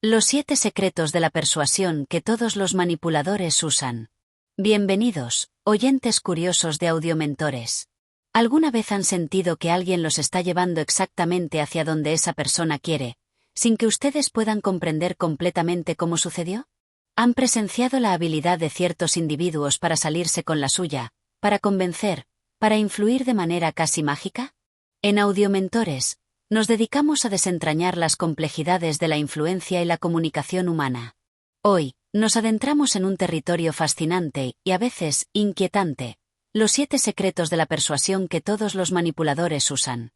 Los 7 secretos de la persuasión que todos los manipuladores usan. Bienvenidos, oyentes curiosos de Audiomentores. ¿Alguna vez han sentido que alguien los está llevando exactamente hacia donde esa persona quiere, sin que ustedes puedan comprender completamente cómo sucedió? ¿Han presenciado la habilidad de ciertos individuos para salirse con la suya, para convencer, para influir de manera casi mágica? En Audiomentores, nos dedicamos a desentrañar las complejidades de la influencia y la comunicación humana. Hoy, nos adentramos en un territorio fascinante y a veces inquietante, los 7 secretos de la persuasión que todos los manipuladores usan.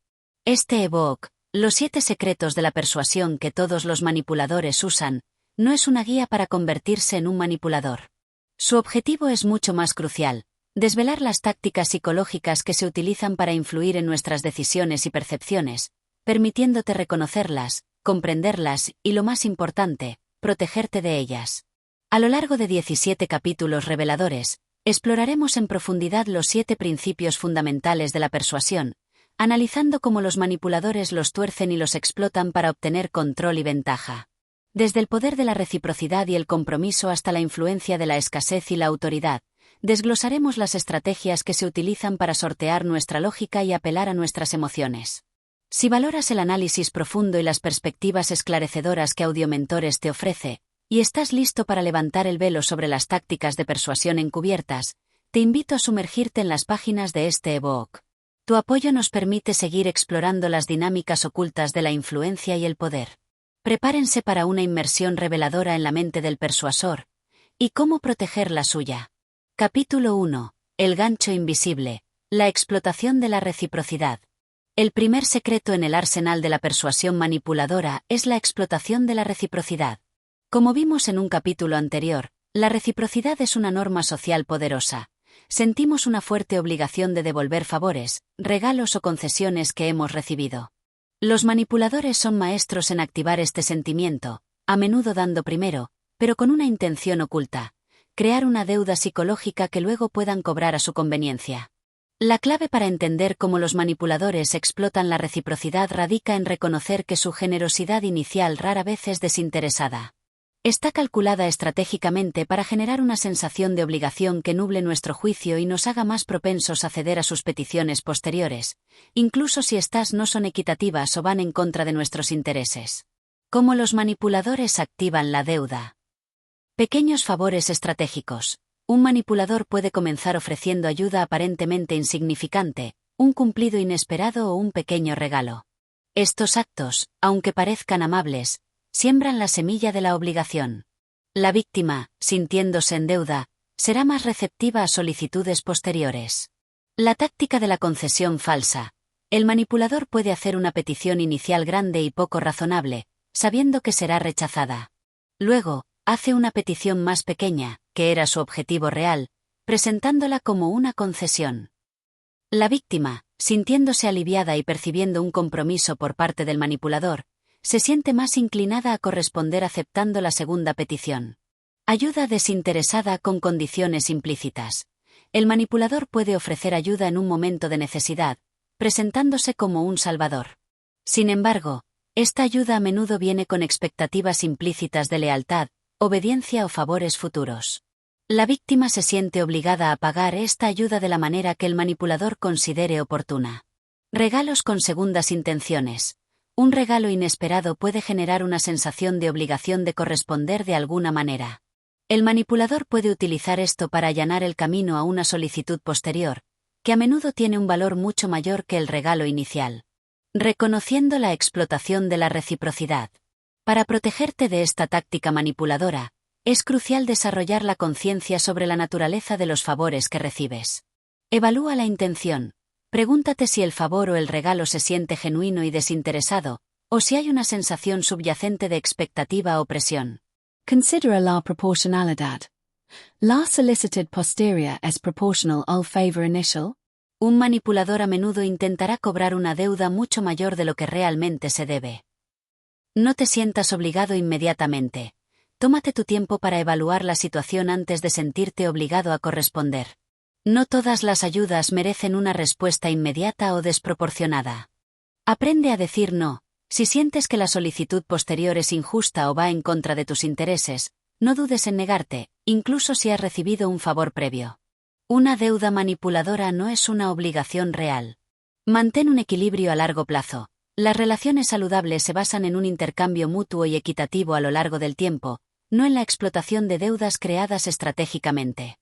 Este ebook, los 7 secretos de la persuasión que todos los manipuladores usan, no es una guía para convertirse en un manipulador. Su objetivo es mucho más crucial: desvelar las tácticas psicológicas que se utilizan para influir en nuestras decisiones y percepciones, permitiéndote reconocerlas, comprenderlas y, lo más importante, protegerte de ellas. A lo largo de 17 capítulos reveladores, exploraremos en profundidad los 7 principios fundamentales de la persuasión, analizando cómo los manipuladores los tuercen y los explotan para obtener control y ventaja. Desde el poder de la reciprocidad y el compromiso hasta la influencia de la escasez y la autoridad, desglosaremos las estrategias que se utilizan para sortear nuestra lógica y apelar a nuestras emociones. Si valoras el análisis profundo y las perspectivas esclarecedoras que Audiomentores te ofrece, y estás listo para levantar el velo sobre las tácticas de persuasión encubiertas, te invito a sumergirte en las páginas de este ebook. Tu apoyo nos permite seguir explorando las dinámicas ocultas de la influencia y el poder. Prepárense para una inmersión reveladora en la mente del persuasor, y cómo proteger la suya. Capítulo 1. El gancho invisible, la explotación de la reciprocidad. El primer secreto en el arsenal de la persuasión manipuladora es la explotación de la reciprocidad. Como vimos en un capítulo anterior, la reciprocidad es una norma social poderosa. Sentimos una fuerte obligación de devolver favores, regalos o concesiones que hemos recibido. Los manipuladores son maestros en activar este sentimiento, a menudo dando primero, pero con una intención oculta: crear una deuda psicológica que luego puedan cobrar a su conveniencia. La clave para entender cómo los manipuladores explotan la reciprocidad radica en reconocer que su generosidad inicial rara vez es desinteresada. Está calculada estratégicamente para generar una sensación de obligación que nuble nuestro juicio y nos haga más propensos a ceder a sus peticiones posteriores, incluso si estas no son equitativas o van en contra de nuestros intereses. ¿Cómo los manipuladores activan la deuda? Pequeños favores estratégicos. Un manipulador puede comenzar ofreciendo ayuda aparentemente insignificante, un cumplido inesperado o un pequeño regalo. Estos actos, aunque parezcan amables, siembran la semilla de la obligación. La víctima, sintiéndose en deuda, será más receptiva a solicitudes posteriores. La táctica de la concesión falsa. El manipulador puede hacer una petición inicial grande y poco razonable, sabiendo que será rechazada. Luego, hace una petición más pequeña, que era su objetivo real, presentándola como una concesión. La víctima, sintiéndose aliviada y percibiendo un compromiso por parte del manipulador, se siente más inclinada a corresponder aceptando la segunda petición. Ayuda desinteresada con condiciones implícitas. El manipulador puede ofrecer ayuda en un momento de necesidad, presentándose como un salvador. Sin embargo, esta ayuda a menudo viene con expectativas implícitas de lealtad, obediencia o favores futuros. La víctima se siente obligada a pagar esta ayuda de la manera que el manipulador considere oportuna. Regalos con segundas intenciones. Un regalo inesperado puede generar una sensación de obligación de corresponder de alguna manera. El manipulador puede utilizar esto para allanar el camino a una solicitud posterior, que a menudo tiene un valor mucho mayor que el regalo inicial. Reconociendo la explotación de la reciprocidad. Para protegerte de esta táctica manipuladora, es crucial desarrollar la conciencia sobre la naturaleza de los favores que recibes. Evalúa la intención. Pregúntate si el favor o el regalo se siente genuino y desinteresado, o si hay una sensación subyacente de expectativa o presión. Considera la proporcionalidad. La solicitud posterior es proporcional al favor inicial. Un manipulador a menudo intentará cobrar una deuda mucho mayor de lo que realmente se debe. No te sientas obligado inmediatamente. Tómate tu tiempo para evaluar la situación antes de sentirte obligado a corresponder. No todas las ayudas merecen una respuesta inmediata o desproporcionada. Aprende a decir no, Si sientes que la solicitud posterior es injusta o va en contra de tus intereses, no dudes en negarte, incluso si has recibido un favor previo. Una deuda manipuladora no es una obligación real. Mantén un equilibrio a largo plazo. Las relaciones saludables se basan en un intercambio mutuo y equitativo a lo largo del tiempo, no en la explotación de deudas creadas estratégicamente.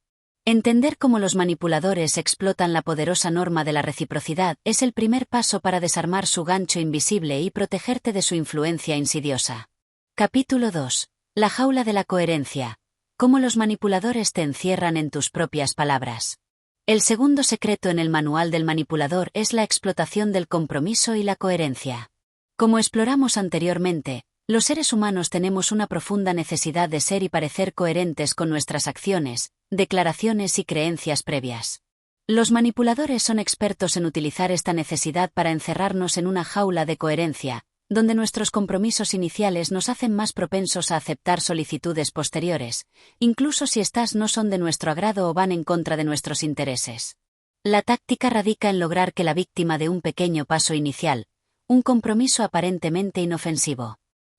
Entender cómo los manipuladores explotan la poderosa norma de la reciprocidad es el primer paso para desarmar su gancho invisible y protegerte de su influencia insidiosa. Capítulo 2. La jaula de la coherencia. Cómo los manipuladores te encierran en tus propias palabras. El segundo secreto en el manual del manipulador es la explotación del compromiso y la coherencia. Como exploramos anteriormente, los seres humanos tenemos una profunda necesidad de ser y parecer coherentes con nuestras acciones, declaraciones y creencias previas. Los manipuladores son expertos en utilizar esta necesidad para encerrarnos en una jaula de coherencia, donde nuestros compromisos iniciales nos hacen más propensos a aceptar solicitudes posteriores, incluso si éstas no son de nuestro agrado o van en contra de nuestros intereses. La táctica radica en lograr que la víctima dé un pequeño paso inicial, un compromiso aparentemente inofensivo.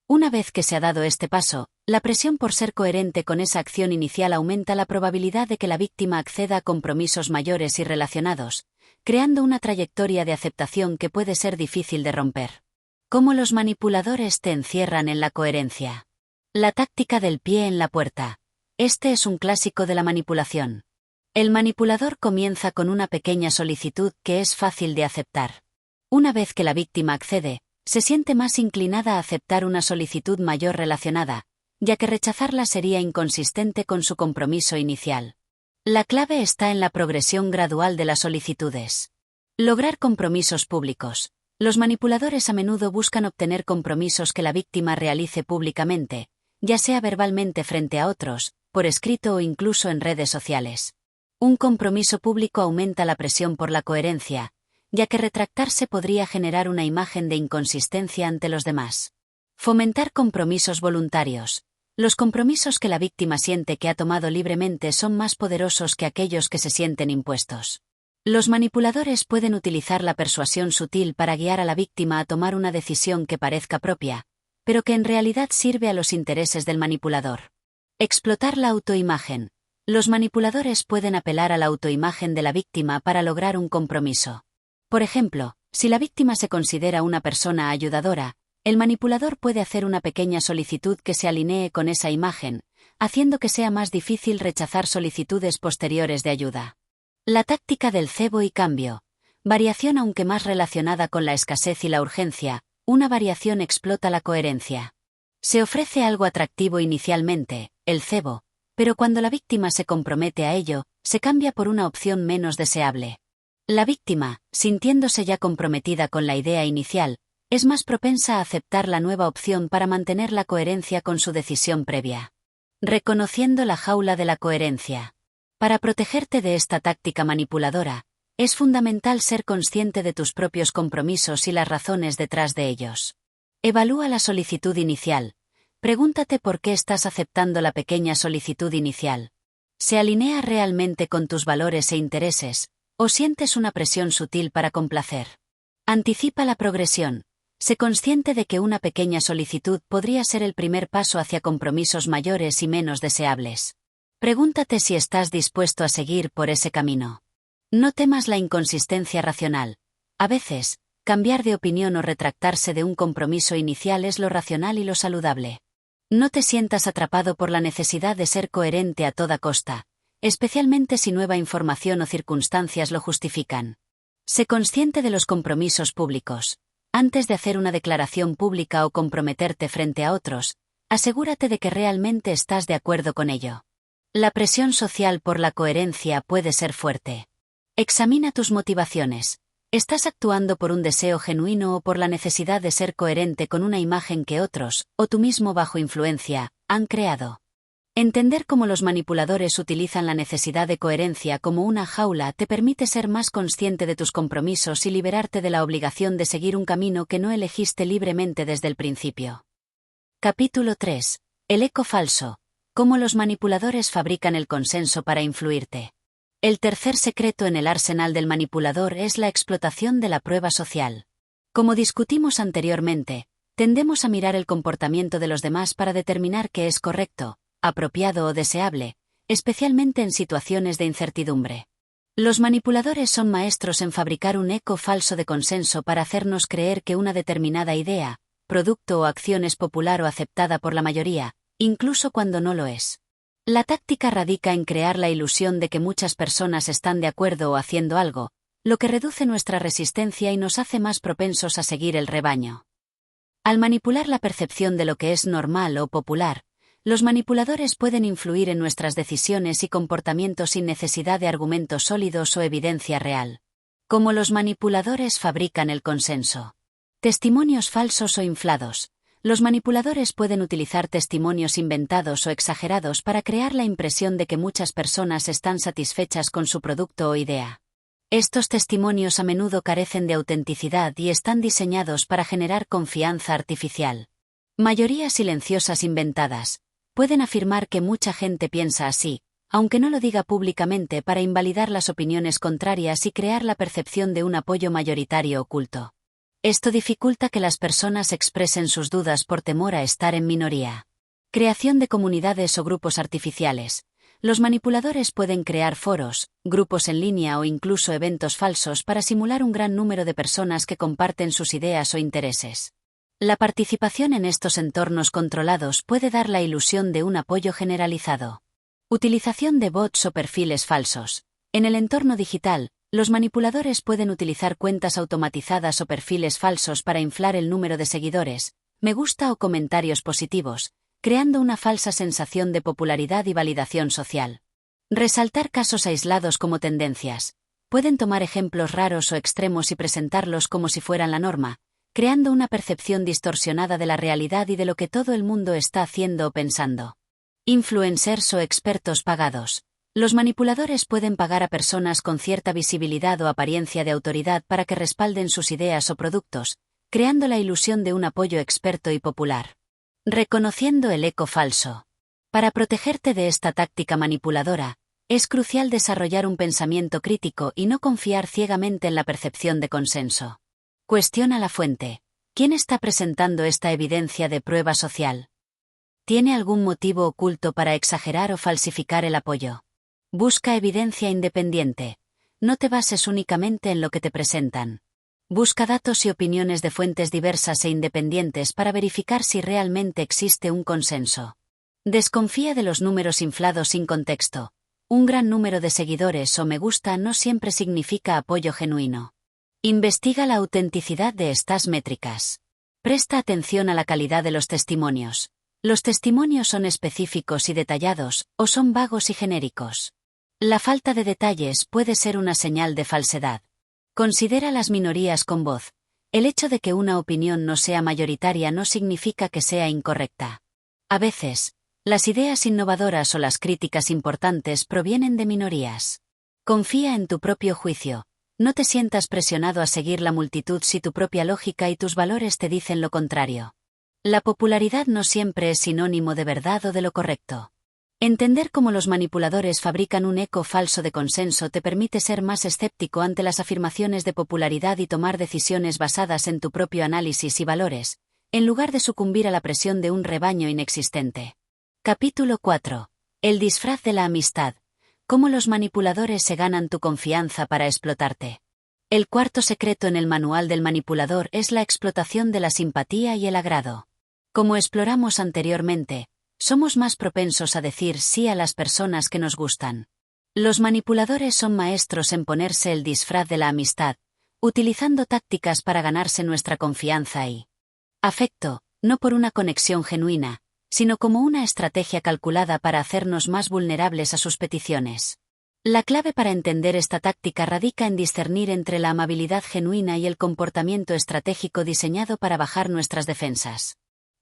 Una vez que se ha dado este paso, la presión por ser coherente con esa acción inicial aumenta la probabilidad de que la víctima acceda a compromisos mayores y relacionados, creando una trayectoria de aceptación que puede ser difícil de romper. ¿Cómo los manipuladores te encierran en la coherencia? La táctica del pie en la puerta. Este es un clásico de la manipulación. El manipulador comienza con una pequeña solicitud que es fácil de aceptar. Una vez que la víctima accede, se siente más inclinada a aceptar una solicitud mayor relacionada, ya que rechazarla sería inconsistente con su compromiso inicial. La clave está en la progresión gradual de las solicitudes. Lograr compromisos públicos. Los manipuladores a menudo buscan obtener compromisos que la víctima realice públicamente, ya sea verbalmente frente a otros, por escrito o incluso en redes sociales. Un compromiso público aumenta la presión por la coherencia, ya que retractarse podría generar una imagen de inconsistencia ante los demás. Fomentar compromisos voluntarios. Los compromisos que la víctima siente que ha tomado libremente son más poderosos que aquellos que se sienten impuestos. Los manipuladores pueden utilizar la persuasión sutil para guiar a la víctima a tomar una decisión que parezca propia, pero que en realidad sirve a los intereses del manipulador. Explotar la autoimagen. Los manipuladores pueden apelar a la autoimagen de la víctima para lograr un compromiso. Por ejemplo, si la víctima se considera una persona ayudadora, el manipulador puede hacer una pequeña solicitud que se alinee con esa imagen, haciendo que sea más difícil rechazar solicitudes posteriores de ayuda. La táctica del cebo y cambio. Variación aunque más relacionada con la escasez y la urgencia, una variación explota la coherencia. Se ofrece algo atractivo inicialmente, el cebo, pero cuando la víctima se compromete a ello, se cambia por una opción menos deseable. La víctima, sintiéndose ya comprometida con la idea inicial, es más propensa a aceptar la nueva opción para mantener la coherencia con su decisión previa. Reconociendo la jaula de la coherencia. Para protegerte de esta táctica manipuladora, es fundamental ser consciente de tus propios compromisos y las razones detrás de ellos. Evalúa la solicitud inicial. Pregúntate por qué estás aceptando la pequeña solicitud inicial. ¿Se alinea realmente con tus valores e intereses, o sientes una presión sutil para complacer? Anticipa la progresión. Sé consciente de que una pequeña solicitud podría ser el primer paso hacia compromisos mayores y menos deseables. Pregúntate si estás dispuesto a seguir por ese camino. No temas la inconsistencia racional. A veces, cambiar de opinión o retractarse de un compromiso inicial es lo racional y lo saludable. No te sientas atrapado por la necesidad de ser coherente a toda costa, especialmente si nueva información o circunstancias lo justifican. Sé consciente de los compromisos públicos. Antes de hacer una declaración pública o comprometerte frente a otros, asegúrate de que realmente estás de acuerdo con ello. La presión social por la coherencia puede ser fuerte. Examina tus motivaciones. ¿Estás actuando por un deseo genuino o por la necesidad de ser coherente con una imagen que otros, o tú mismo bajo influencia, han creado? Entender cómo los manipuladores utilizan la necesidad de coherencia como una jaula te permite ser más consciente de tus compromisos y liberarte de la obligación de seguir un camino que no elegiste libremente desde el principio. Capítulo 3. El eco falso. Cómo los manipuladores fabrican el consenso para influirte. El tercer secreto en el arsenal del manipulador es la explotación de la prueba social. Como discutimos anteriormente, Tendemos a mirar el comportamiento de los demás para determinar qué es correcto, apropiado o deseable, especialmente en situaciones de incertidumbre. Los manipuladores son maestros en fabricar un eco falso de consenso para hacernos creer que una determinada idea, producto o acción es popular o aceptada por la mayoría, incluso cuando no lo es. La táctica radica en crear la ilusión de que muchas personas están de acuerdo o haciendo algo, lo que reduce nuestra resistencia y nos hace más propensos a seguir el rebaño. Al manipular la percepción de lo que es normal o popular, los manipuladores pueden influir en nuestras decisiones y comportamientos sin necesidad de argumentos sólidos o evidencia real. ¿Cómo los manipuladores fabrican el consenso? Testimonios falsos o inflados. Los manipuladores pueden utilizar testimonios inventados o exagerados para crear la impresión de que muchas personas están satisfechas con su producto o idea. Estos testimonios a menudo carecen de autenticidad y están diseñados para generar confianza artificial. Mayorías silenciosas inventadas. Pueden afirmar que mucha gente piensa así, aunque no lo diga públicamente, para invalidar las opiniones contrarias y crear la percepción de un apoyo mayoritario oculto. Esto dificulta que las personas expresen sus dudas por temor a estar en minoría. Creación de comunidades o grupos artificiales. Los manipuladores pueden crear foros, grupos en línea o incluso eventos falsos para simular un gran número de personas que comparten sus ideas o intereses. La participación en estos entornos controlados puede dar la ilusión de un apoyo generalizado. Utilización de bots o perfiles falsos. En el entorno digital, los manipuladores pueden utilizar cuentas automatizadas o perfiles falsos para inflar el número de seguidores, me gusta o comentarios positivos, creando una falsa sensación de popularidad y validación social. Resaltar casos aislados como tendencias. Pueden tomar ejemplos raros o extremos y presentarlos como si fueran la norma, creando una percepción distorsionada de la realidad y de lo que todo el mundo está haciendo o pensando. Influencers o expertos pagados. Los manipuladores pueden pagar a personas con cierta visibilidad o apariencia de autoridad para que respalden sus ideas o productos, creando la ilusión de un apoyo experto y popular. Reconociendo el eco falso. Para protegerte de esta táctica manipuladora, es crucial desarrollar un pensamiento crítico y no confiar ciegamente en la percepción de consenso. Cuestiona la fuente. ¿Quién está presentando esta evidencia de prueba social? ¿Tiene algún motivo oculto para exagerar o falsificar el apoyo? Busca evidencia independiente. No te bases únicamente en lo que te presentan. Busca datos y opiniones de fuentes diversas e independientes para verificar si realmente existe un consenso. Desconfía de los números inflados sin contexto. Un gran número de seguidores o me gusta no siempre significa apoyo genuino. Investiga la autenticidad de estas métricas. Presta atención a la calidad de los testimonios. Los testimonios son específicos y detallados, o son vagos y genéricos. La falta de detalles puede ser una señal de falsedad. Considera las minorías con voz. El hecho de que una opinión no sea mayoritaria no significa que sea incorrecta. A veces, las ideas innovadoras o las críticas importantes provienen de minorías. Confía en tu propio juicio. No te sientas presionado a seguir la multitud si tu propia lógica y tus valores te dicen lo contrario. La popularidad no siempre es sinónimo de verdad o de lo correcto. Entender cómo los manipuladores fabrican un eco falso de consenso te permite ser más escéptico ante las afirmaciones de popularidad y tomar decisiones basadas en tu propio análisis y valores, en lugar de sucumbir a la presión de un rebaño inexistente. Capítulo 4. El disfraz de la amistad. Cómo los manipuladores se ganan tu confianza para explotarte. El cuarto secreto en el manual del manipulador es la explotación de la simpatía y el agrado. Como exploramos anteriormente, somos más propensos a decir sí a las personas que nos gustan. Los manipuladores son maestros en ponerse el disfraz de la amistad, utilizando tácticas para ganarse nuestra confianza y afecto, no por una conexión genuina, sino como una estrategia calculada para hacernos más vulnerables a sus peticiones. La clave para entender esta táctica radica en discernir entre la amabilidad genuina y el comportamiento estratégico diseñado para bajar nuestras defensas.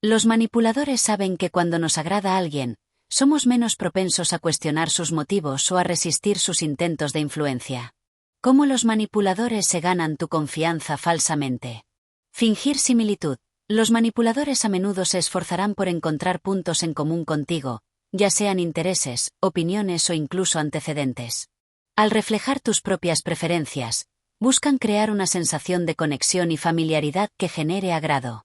Los manipuladores saben que cuando nos agrada a alguien, somos menos propensos a cuestionar sus motivos o a resistir sus intentos de influencia. ¿Cómo los manipuladores se ganan tu confianza falsamente? Fingir similitud. Los manipuladores a menudo se esforzarán por encontrar puntos en común contigo, ya sean intereses, opiniones o incluso antecedentes. Al reflejar tus propias preferencias, buscan crear una sensación de conexión y familiaridad que genere agrado.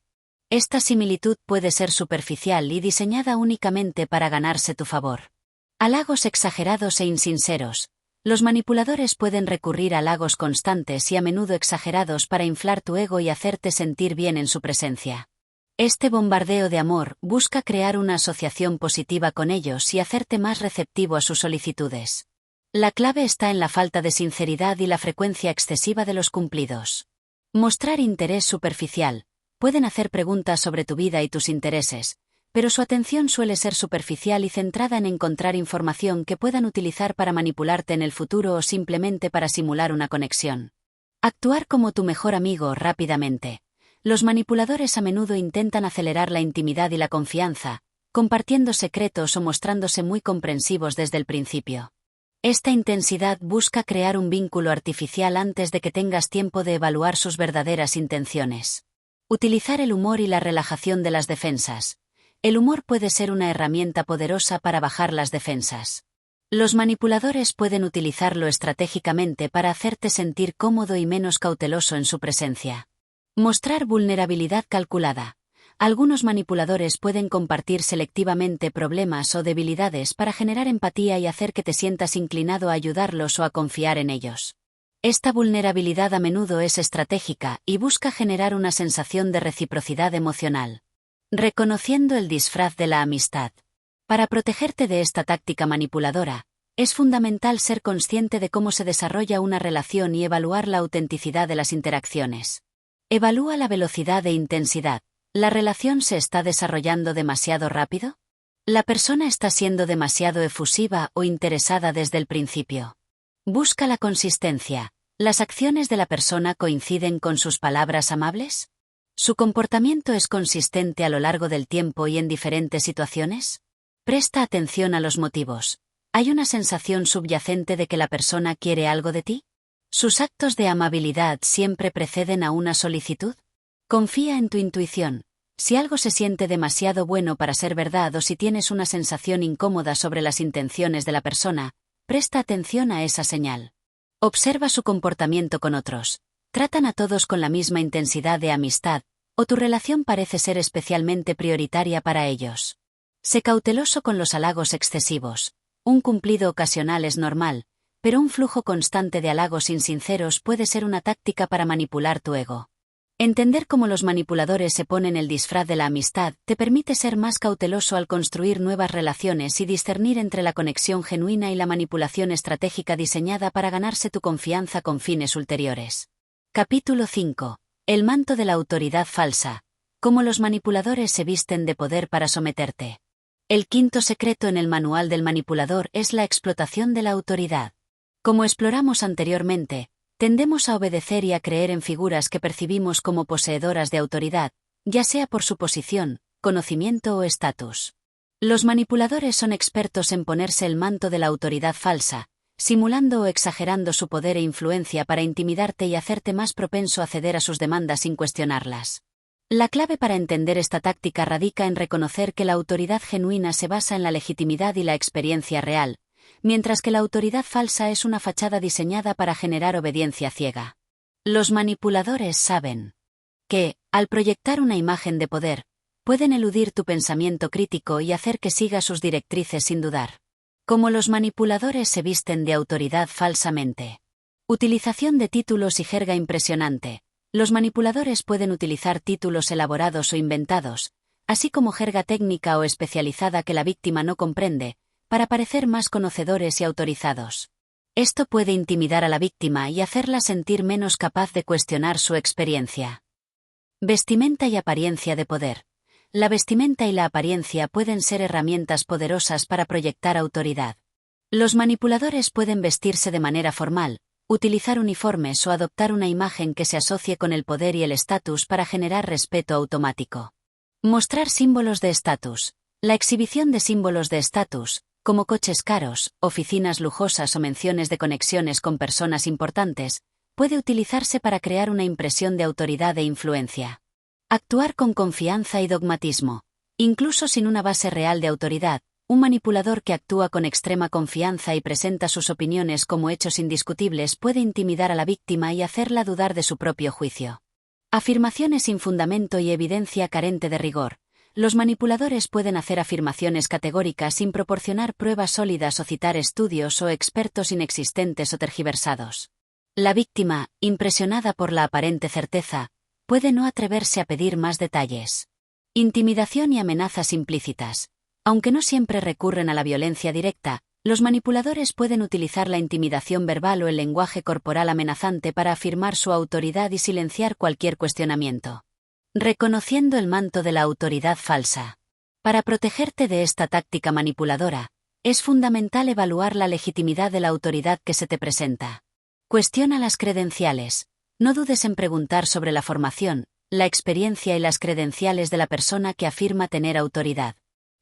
Esta similitud puede ser superficial y diseñada únicamente para ganarse tu favor. Halagos exagerados e insinceros. Los manipuladores pueden recurrir a halagos constantes y a menudo exagerados para inflar tu ego y hacerte sentir bien en su presencia. Este bombardeo de amor busca crear una asociación positiva con ellos y hacerte más receptivo a sus solicitudes. La clave está en la falta de sinceridad y la frecuencia excesiva de los cumplidos. Mostrar interés superficial. Pueden hacer preguntas sobre tu vida y tus intereses, pero su atención suele ser superficial y centrada en encontrar información que puedan utilizar para manipularte en el futuro o simplemente para simular una conexión. Actuar como tu mejor amigo rápidamente. Los manipuladores a menudo intentan acelerar la intimidad y la confianza, compartiendo secretos o mostrándose muy comprensivos desde el principio. Esta intensidad busca crear un vínculo artificial antes de que tengas tiempo de evaluar sus verdaderas intenciones. Utilizar el humor y la relajación de las defensas. El humor puede ser una herramienta poderosa para bajar las defensas. Los manipuladores pueden utilizarlo estratégicamente para hacerte sentir cómodo y menos cauteloso en su presencia. Mostrar vulnerabilidad calculada. Algunos manipuladores pueden compartir selectivamente problemas o debilidades para generar empatía y hacer que te sientas inclinado a ayudarlos o a confiar en ellos. Esta vulnerabilidad a menudo es estratégica y busca generar una sensación de reciprocidad emocional. Reconociendo el disfraz de la amistad. Para protegerte de esta táctica manipuladora, es fundamental ser consciente de cómo se desarrolla una relación y evaluar la autenticidad de las interacciones. Evalúa la velocidad e intensidad. ¿La relación se está desarrollando demasiado rápido? ¿La persona está siendo demasiado efusiva o interesada desde el principio? Busca la consistencia. ¿Las acciones de la persona coinciden con sus palabras amables? ¿Su comportamiento es consistente a lo largo del tiempo y en diferentes situaciones? Presta atención a los motivos. ¿Hay una sensación subyacente de que la persona quiere algo de ti? ¿Sus actos de amabilidad siempre preceden a una solicitud? Confía en tu intuición. Si algo se siente demasiado bueno para ser verdad o si tienes una sensación incómoda sobre las intenciones de la persona, presta atención a esa señal. Observa su comportamiento con otros. ¿Tratan a todos con la misma intensidad de amistad, o tu relación parece ser especialmente prioritaria para ellos? Sé cauteloso con los halagos excesivos. Un cumplido ocasional es normal, pero un flujo constante de halagos insinceros puede ser una táctica para manipular tu ego. Entender cómo los manipuladores se ponen el disfraz de la amistad te permite ser más cauteloso al construir nuevas relaciones y discernir entre la conexión genuina y la manipulación estratégica diseñada para ganarse tu confianza con fines ulteriores. Capítulo 5. El manto de la autoridad falsa. Cómo los manipuladores se visten de poder para someterte. El quinto secreto en el manual del manipulador es la explotación de la autoridad. Como exploramos anteriormente, tendemos a obedecer y a creer en figuras que percibimos como poseedoras de autoridad, ya sea por su posición, conocimiento o estatus. Los manipuladores son expertos en ponerse el manto de la autoridad falsa, simulando o exagerando su poder e influencia para intimidarte y hacerte más propenso a ceder a sus demandas sin cuestionarlas. La clave para entender esta táctica radica en reconocer que la autoridad genuina se basa en la legitimidad y la experiencia real, mientras que la autoridad falsa es una fachada diseñada para generar obediencia ciega. Los manipuladores saben que, al proyectar una imagen de poder, pueden eludir tu pensamiento crítico y hacer que sigas sus directrices sin dudar. Como los manipuladores se visten de autoridad falsamente. Utilización de títulos y jerga impresionante. Los manipuladores pueden utilizar títulos elaborados o inventados, así como jerga técnica o especializada que la víctima no comprende, para parecer más conocedores y autorizados. Esto puede intimidar a la víctima y hacerla sentir menos capaz de cuestionar su experiencia. Vestimenta y apariencia de poder. La vestimenta y la apariencia pueden ser herramientas poderosas para proyectar autoridad. Los manipuladores pueden vestirse de manera formal, utilizar uniformes o adoptar una imagen que se asocie con el poder y el estatus para generar respeto automático. Mostrar símbolos de estatus. La exhibición de símbolos de estatus, como coches caros, oficinas lujosas o menciones de conexiones con personas importantes, puede utilizarse para crear una impresión de autoridad e influencia. Actuar con confianza y dogmatismo. Incluso sin una base real de autoridad, un manipulador que actúa con extrema confianza y presenta sus opiniones como hechos indiscutibles puede intimidar a la víctima y hacerla dudar de su propio juicio. Afirmaciones sin fundamento y evidencia carente de rigor. Los manipuladores pueden hacer afirmaciones categóricas sin proporcionar pruebas sólidas o citar estudios o expertos inexistentes o tergiversados. La víctima, impresionada por la aparente certeza, puede no atreverse a pedir más detalles. Intimidación y amenazas implícitas. Aunque no siempre recurren a la violencia directa, los manipuladores pueden utilizar la intimidación verbal o el lenguaje corporal amenazante para afirmar su autoridad y silenciar cualquier cuestionamiento. Reconociendo el manto de la autoridad falsa. Para protegerte de esta táctica manipuladora, es fundamental evaluar la legitimidad de la autoridad que se te presenta. Cuestiona las credenciales. No dudes en preguntar sobre la formación, la experiencia y las credenciales de la persona que afirma tener autoridad.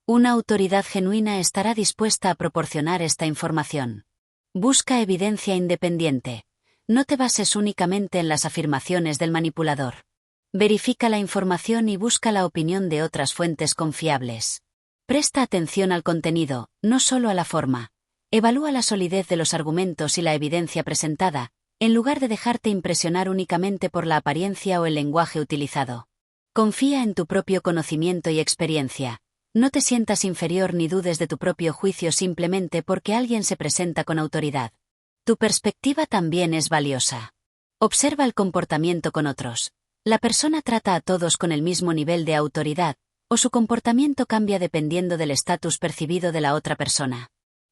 Una autoridad genuina estará dispuesta a proporcionar esta información. Busca evidencia independiente. No te bases únicamente en las afirmaciones del manipulador. Verifica la información y busca la opinión de otras fuentes confiables. Presta atención al contenido, no solo a la forma. Evalúa la solidez de los argumentos y la evidencia presentada, en lugar de dejarte impresionar únicamente por la apariencia o el lenguaje utilizado. Confía en tu propio conocimiento y experiencia. No te sientas inferior ni dudes de tu propio juicio simplemente porque alguien se presenta con autoridad. Tu perspectiva también es valiosa. Observa el comportamiento con otros. La persona trata a todos con el mismo nivel de autoridad, o su comportamiento cambia dependiendo del estatus percibido de la otra persona.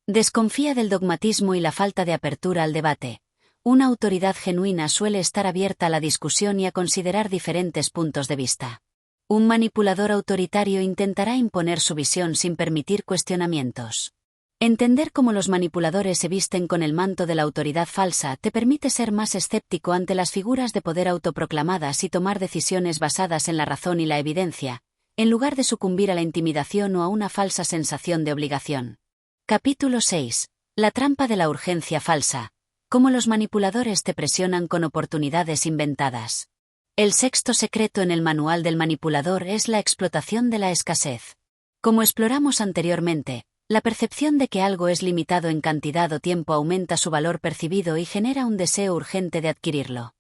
Desconfía del dogmatismo y la falta de apertura al debate. Una autoridad genuina suele estar abierta a la discusión y a considerar diferentes puntos de vista. Un manipulador autoritario intentará imponer su visión sin permitir cuestionamientos. Entender cómo los manipuladores se visten con el manto de la autoridad falsa te permite ser más escéptico ante las figuras de poder autoproclamadas y tomar decisiones basadas en la razón y la evidencia, en lugar de sucumbir a la intimidación o a una falsa sensación de obligación. Capítulo 6. La trampa de la urgencia falsa. Cómo los manipuladores te presionan con oportunidades inventadas. El sexto secreto en el manual del manipulador es la explotación de la escasez. Como exploramos anteriormente, la percepción de que algo es limitado en cantidad o tiempo aumenta su valor percibido y genera un deseo urgente de adquirirlo.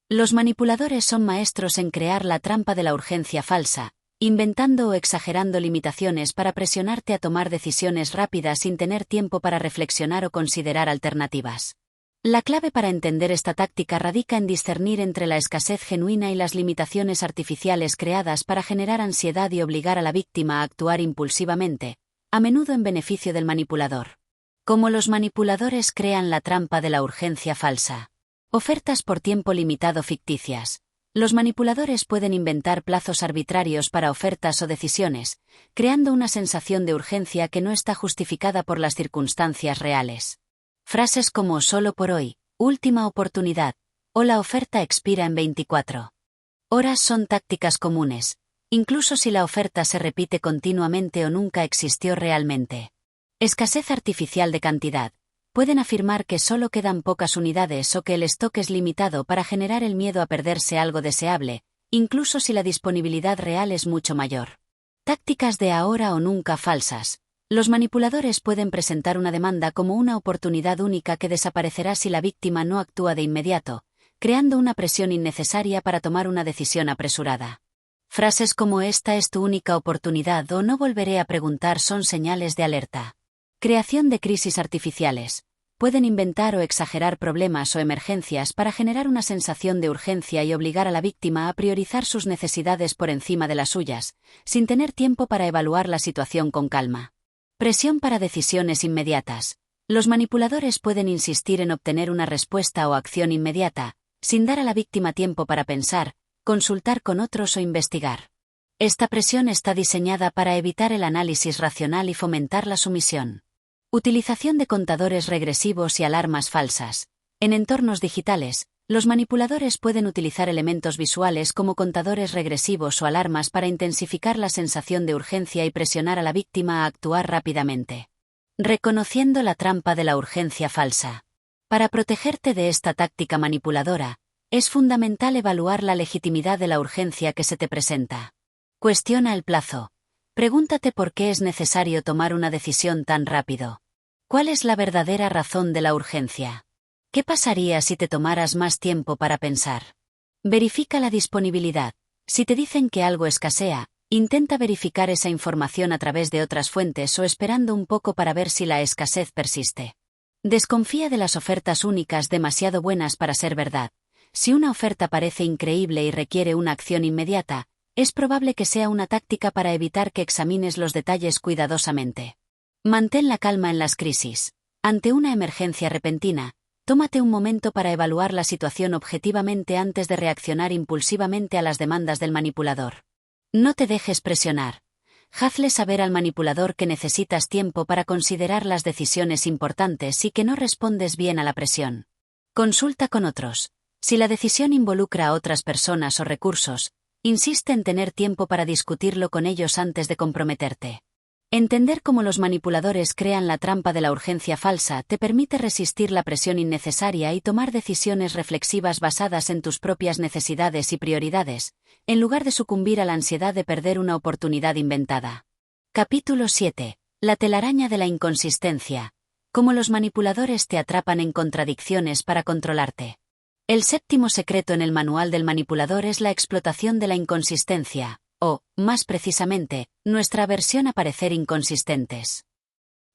Los manipuladores son maestros en crear la trampa de la urgencia falsa, inventando o exagerando limitaciones para presionarte a tomar decisiones rápidas sin tener tiempo para reflexionar o considerar alternativas. La clave para entender esta táctica radica en discernir entre la escasez genuina y las limitaciones artificiales creadas para generar ansiedad y obligar a la víctima a actuar impulsivamente, a menudo en beneficio del manipulador. Cómo los manipuladores crean la trampa de la urgencia falsa. Ofertas por tiempo limitado ficticias. Los manipuladores pueden inventar plazos arbitrarios para ofertas o decisiones, creando una sensación de urgencia que no está justificada por las circunstancias reales. Frases como solo por hoy, última oportunidad, o la oferta expira en 24 horas son tácticas comunes, incluso si la oferta se repite continuamente o nunca existió realmente. Escasez artificial de cantidad. Pueden afirmar que solo quedan pocas unidades o que el stock es limitado para generar el miedo a perderse algo deseable, incluso si la disponibilidad real es mucho mayor. Tácticas de ahora o nunca falsas. Los manipuladores pueden presentar una demanda como una oportunidad única que desaparecerá si la víctima no actúa de inmediato, creando una presión innecesaria para tomar una decisión apresurada. Frases como esta es tu única oportunidad o no volveré a preguntar son señales de alerta. Creación de crisis artificiales. Pueden inventar o exagerar problemas o emergencias para generar una sensación de urgencia y obligar a la víctima a priorizar sus necesidades por encima de las suyas, sin tener tiempo para evaluar la situación con calma. Presión para decisiones inmediatas. Los manipuladores pueden insistir en obtener una respuesta o acción inmediata, sin dar a la víctima tiempo para pensar, consultar con otros o investigar. Esta presión está diseñada para evitar el análisis racional y fomentar la sumisión. Utilización de contadores regresivos y alarmas falsas. En entornos digitales, los manipuladores pueden utilizar elementos visuales como contadores regresivos o alarmas para intensificar la sensación de urgencia y presionar a la víctima a actuar rápidamente. Reconociendo la trampa de la urgencia falsa. Para protegerte de esta táctica manipuladora, es fundamental evaluar la legitimidad de la urgencia que se te presenta. Cuestiona el plazo. Pregúntate por qué es necesario tomar una decisión tan rápido. ¿Cuál es la verdadera razón de la urgencia? ¿Qué pasaría si te tomaras más tiempo para pensar? Verifica la disponibilidad. Si te dicen que algo escasea, intenta verificar esa información a través de otras fuentes o esperando un poco para ver si la escasez persiste. Desconfía de las ofertas únicas demasiado buenas para ser verdad. Si una oferta parece increíble y requiere una acción inmediata, es probable que sea una táctica para evitar que examines los detalles cuidadosamente. Mantén la calma en las crisis. Ante una emergencia repentina, tómate un momento para evaluar la situación objetivamente antes de reaccionar impulsivamente a las demandas del manipulador. No te dejes presionar. Hazle saber al manipulador que necesitas tiempo para considerar las decisiones importantes y que no respondes bien a la presión. Consulta con otros. Si la decisión involucra a otras personas o recursos, insiste en tener tiempo para discutirlo con ellos antes de comprometerte. Entender cómo los manipuladores crean la trampa de la urgencia falsa te permite resistir la presión innecesaria y tomar decisiones reflexivas basadas en tus propias necesidades y prioridades, en lugar de sucumbir a la ansiedad de perder una oportunidad inventada. Capítulo 7. La telaraña de la inconsistencia. Cómo los manipuladores te atrapan en contradicciones para controlarte. El séptimo secreto en el manual del manipulador es la explotación de la inconsistencia, o, más precisamente, nuestra aversión a parecer inconsistentes.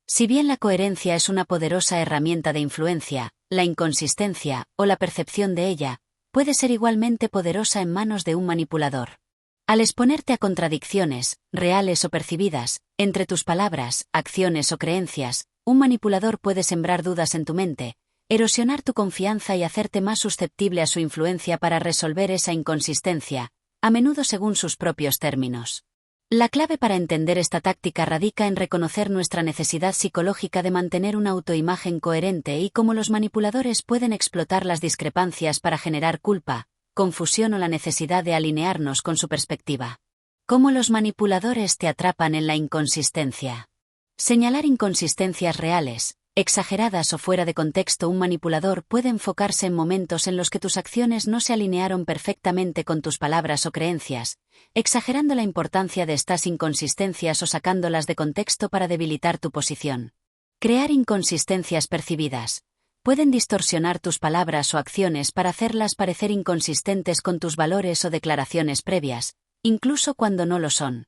Si bien la coherencia es una poderosa herramienta de influencia, la inconsistencia, o la percepción de ella, puede ser igualmente poderosa en manos de un manipulador. Al exponerte a contradicciones, reales o percibidas, entre tus palabras, acciones o creencias, un manipulador puede sembrar dudas en tu mente, erosionar tu confianza y hacerte más susceptible a su influencia para resolver esa inconsistencia, a menudo según sus propios términos. La clave para entender esta táctica radica en reconocer nuestra necesidad psicológica de mantener una autoimagen coherente y cómo los manipuladores pueden explotar las discrepancias para generar culpa, confusión o la necesidad de alinearnos con su perspectiva. Cómo los manipuladores te atrapan en la inconsistencia. Señalar inconsistencias reales, exageradas o fuera de contexto. Un manipulador puede enfocarse en momentos en los que tus acciones no se alinearon perfectamente con tus palabras o creencias, exagerando la importancia de estas inconsistencias o sacándolas de contexto para debilitar tu posición. Crear inconsistencias percibidas. Pueden distorsionar tus palabras o acciones para hacerlas parecer inconsistentes con tus valores o declaraciones previas, incluso cuando no lo son.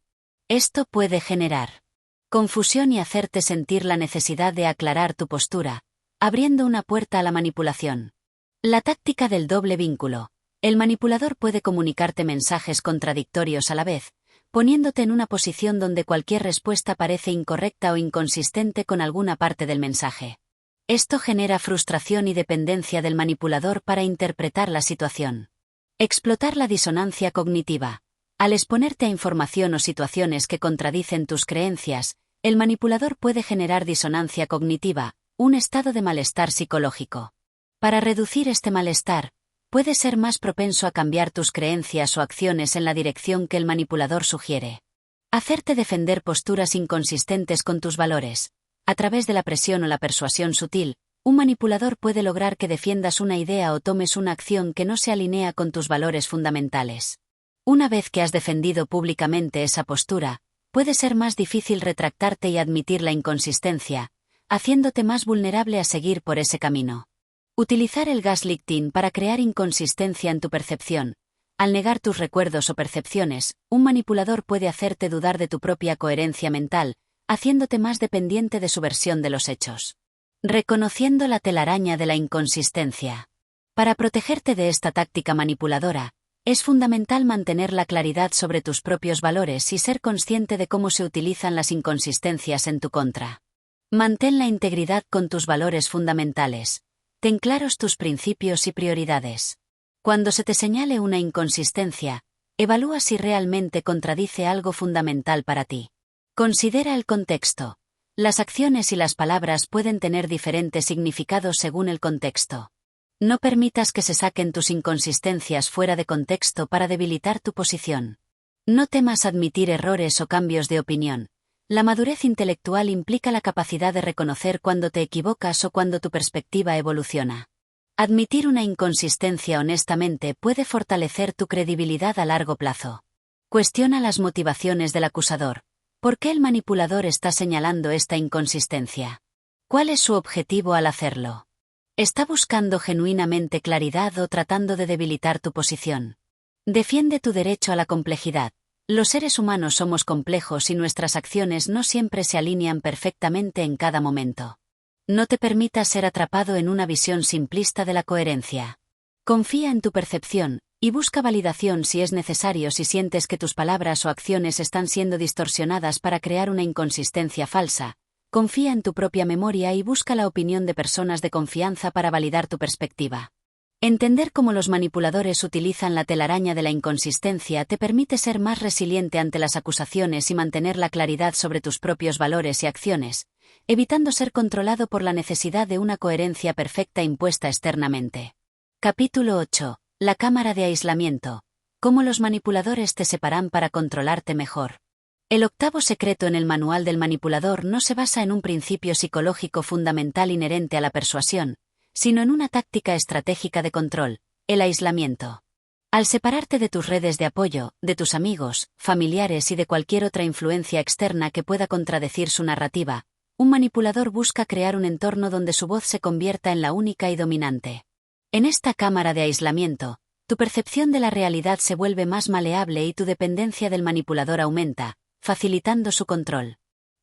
Esto puede generar confusión y hacerte sentir la necesidad de aclarar tu postura, abriendo una puerta a la manipulación. La táctica del doble vínculo. El manipulador puede comunicarte mensajes contradictorios a la vez, poniéndote en una posición donde cualquier respuesta parece incorrecta o inconsistente con alguna parte del mensaje. Esto genera frustración y dependencia del manipulador para interpretar la situación. Explotar la disonancia cognitiva. Al exponerte a información o situaciones que contradicen tus creencias, el manipulador puede generar disonancia cognitiva, un estado de malestar psicológico. Para reducir este malestar, puedes ser más propenso a cambiar tus creencias o acciones en la dirección que el manipulador sugiere. Hacerte defender posturas inconsistentes con tus valores. A través de la presión o la persuasión sutil, un manipulador puede lograr que defiendas una idea o tomes una acción que no se alinea con tus valores fundamentales. Una vez que has defendido públicamente esa postura, puede ser más difícil retractarte y admitir la inconsistencia, haciéndote más vulnerable a seguir por ese camino. Utilizar el gaslighting para crear inconsistencia en tu percepción. Al negar tus recuerdos o percepciones, un manipulador puede hacerte dudar de tu propia coherencia mental, haciéndote más dependiente de su versión de los hechos. Reconociendo la telaraña de la inconsistencia. Para protegerte de esta táctica manipuladora, es fundamental mantener la claridad sobre tus propios valores y ser consciente de cómo se utilizan las inconsistencias en tu contra. Mantén la integridad con tus valores fundamentales. Ten claros tus principios y prioridades. Cuando se te señale una inconsistencia, evalúa si realmente contradice algo fundamental para ti. Considera el contexto. Las acciones y las palabras pueden tener diferentes significados según el contexto. No permitas que se saquen tus inconsistencias fuera de contexto para debilitar tu posición. No temas admitir errores o cambios de opinión. La madurez intelectual implica la capacidad de reconocer cuando te equivocas o cuando tu perspectiva evoluciona. Admitir una inconsistencia honestamente puede fortalecer tu credibilidad a largo plazo. Cuestiona las motivaciones del acusador. ¿Por qué el manipulador está señalando esta inconsistencia? ¿Cuál es su objetivo al hacerlo? ¿Está buscando genuinamente claridad o tratando de debilitar tu posición? Defiende tu derecho a la complejidad. Los seres humanos somos complejos y nuestras acciones no siempre se alinean perfectamente en cada momento. No te permitas ser atrapado en una visión simplista de la coherencia. Confía en tu percepción, y busca validación si es necesario si sientes que tus palabras o acciones están siendo distorsionadas para crear una inconsistencia falsa. Confía en tu propia memoria y busca la opinión de personas de confianza para validar tu perspectiva. Entender cómo los manipuladores utilizan la telaraña de la inconsistencia te permite ser más resiliente ante las acusaciones y mantener la claridad sobre tus propios valores y acciones, evitando ser controlado por la necesidad de una coherencia perfecta impuesta externamente. Capítulo 8. La cámara de aislamiento. Cómo los manipuladores te separan para controlarte mejor. El octavo secreto en el manual del manipulador no se basa en un principio psicológico fundamental inherente a la persuasión, sino en una táctica estratégica de control, el aislamiento. Al separarte de tus redes de apoyo, de tus amigos, familiares y de cualquier otra influencia externa que pueda contradecir su narrativa, un manipulador busca crear un entorno donde su voz se convierta en la única y dominante. En esta cámara de aislamiento, tu percepción de la realidad se vuelve más maleable y tu dependencia del manipulador aumenta, facilitando su control.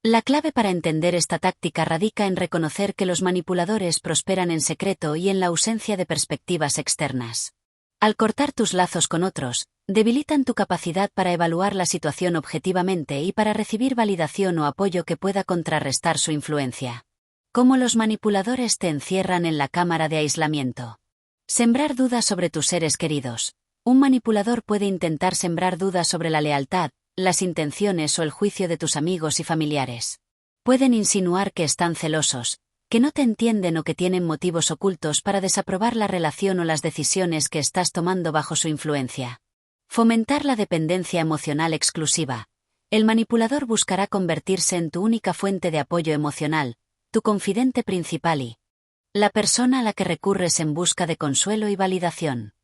La clave para entender esta táctica radica en reconocer que los manipuladores prosperan en secreto y en la ausencia de perspectivas externas. Al cortar tus lazos con otros, debilitan tu capacidad para evaluar la situación objetivamente y para recibir validación o apoyo que pueda contrarrestar su influencia. ¿Cómo los manipuladores te encierran en la cámara de aislamiento? Sembrar dudas sobre tus seres queridos. Un manipulador puede intentar sembrar dudas sobre la lealtad, las intenciones o el juicio de tus amigos y familiares. Pueden insinuar que están celosos, que no te entienden o que tienen motivos ocultos para desaprobar la relación o las decisiones que estás tomando bajo su influencia. Fomentar la dependencia emocional exclusiva. El manipulador buscará convertirse en tu única fuente de apoyo emocional, tu confidente principal y la persona a la que recurres en busca de consuelo y validación.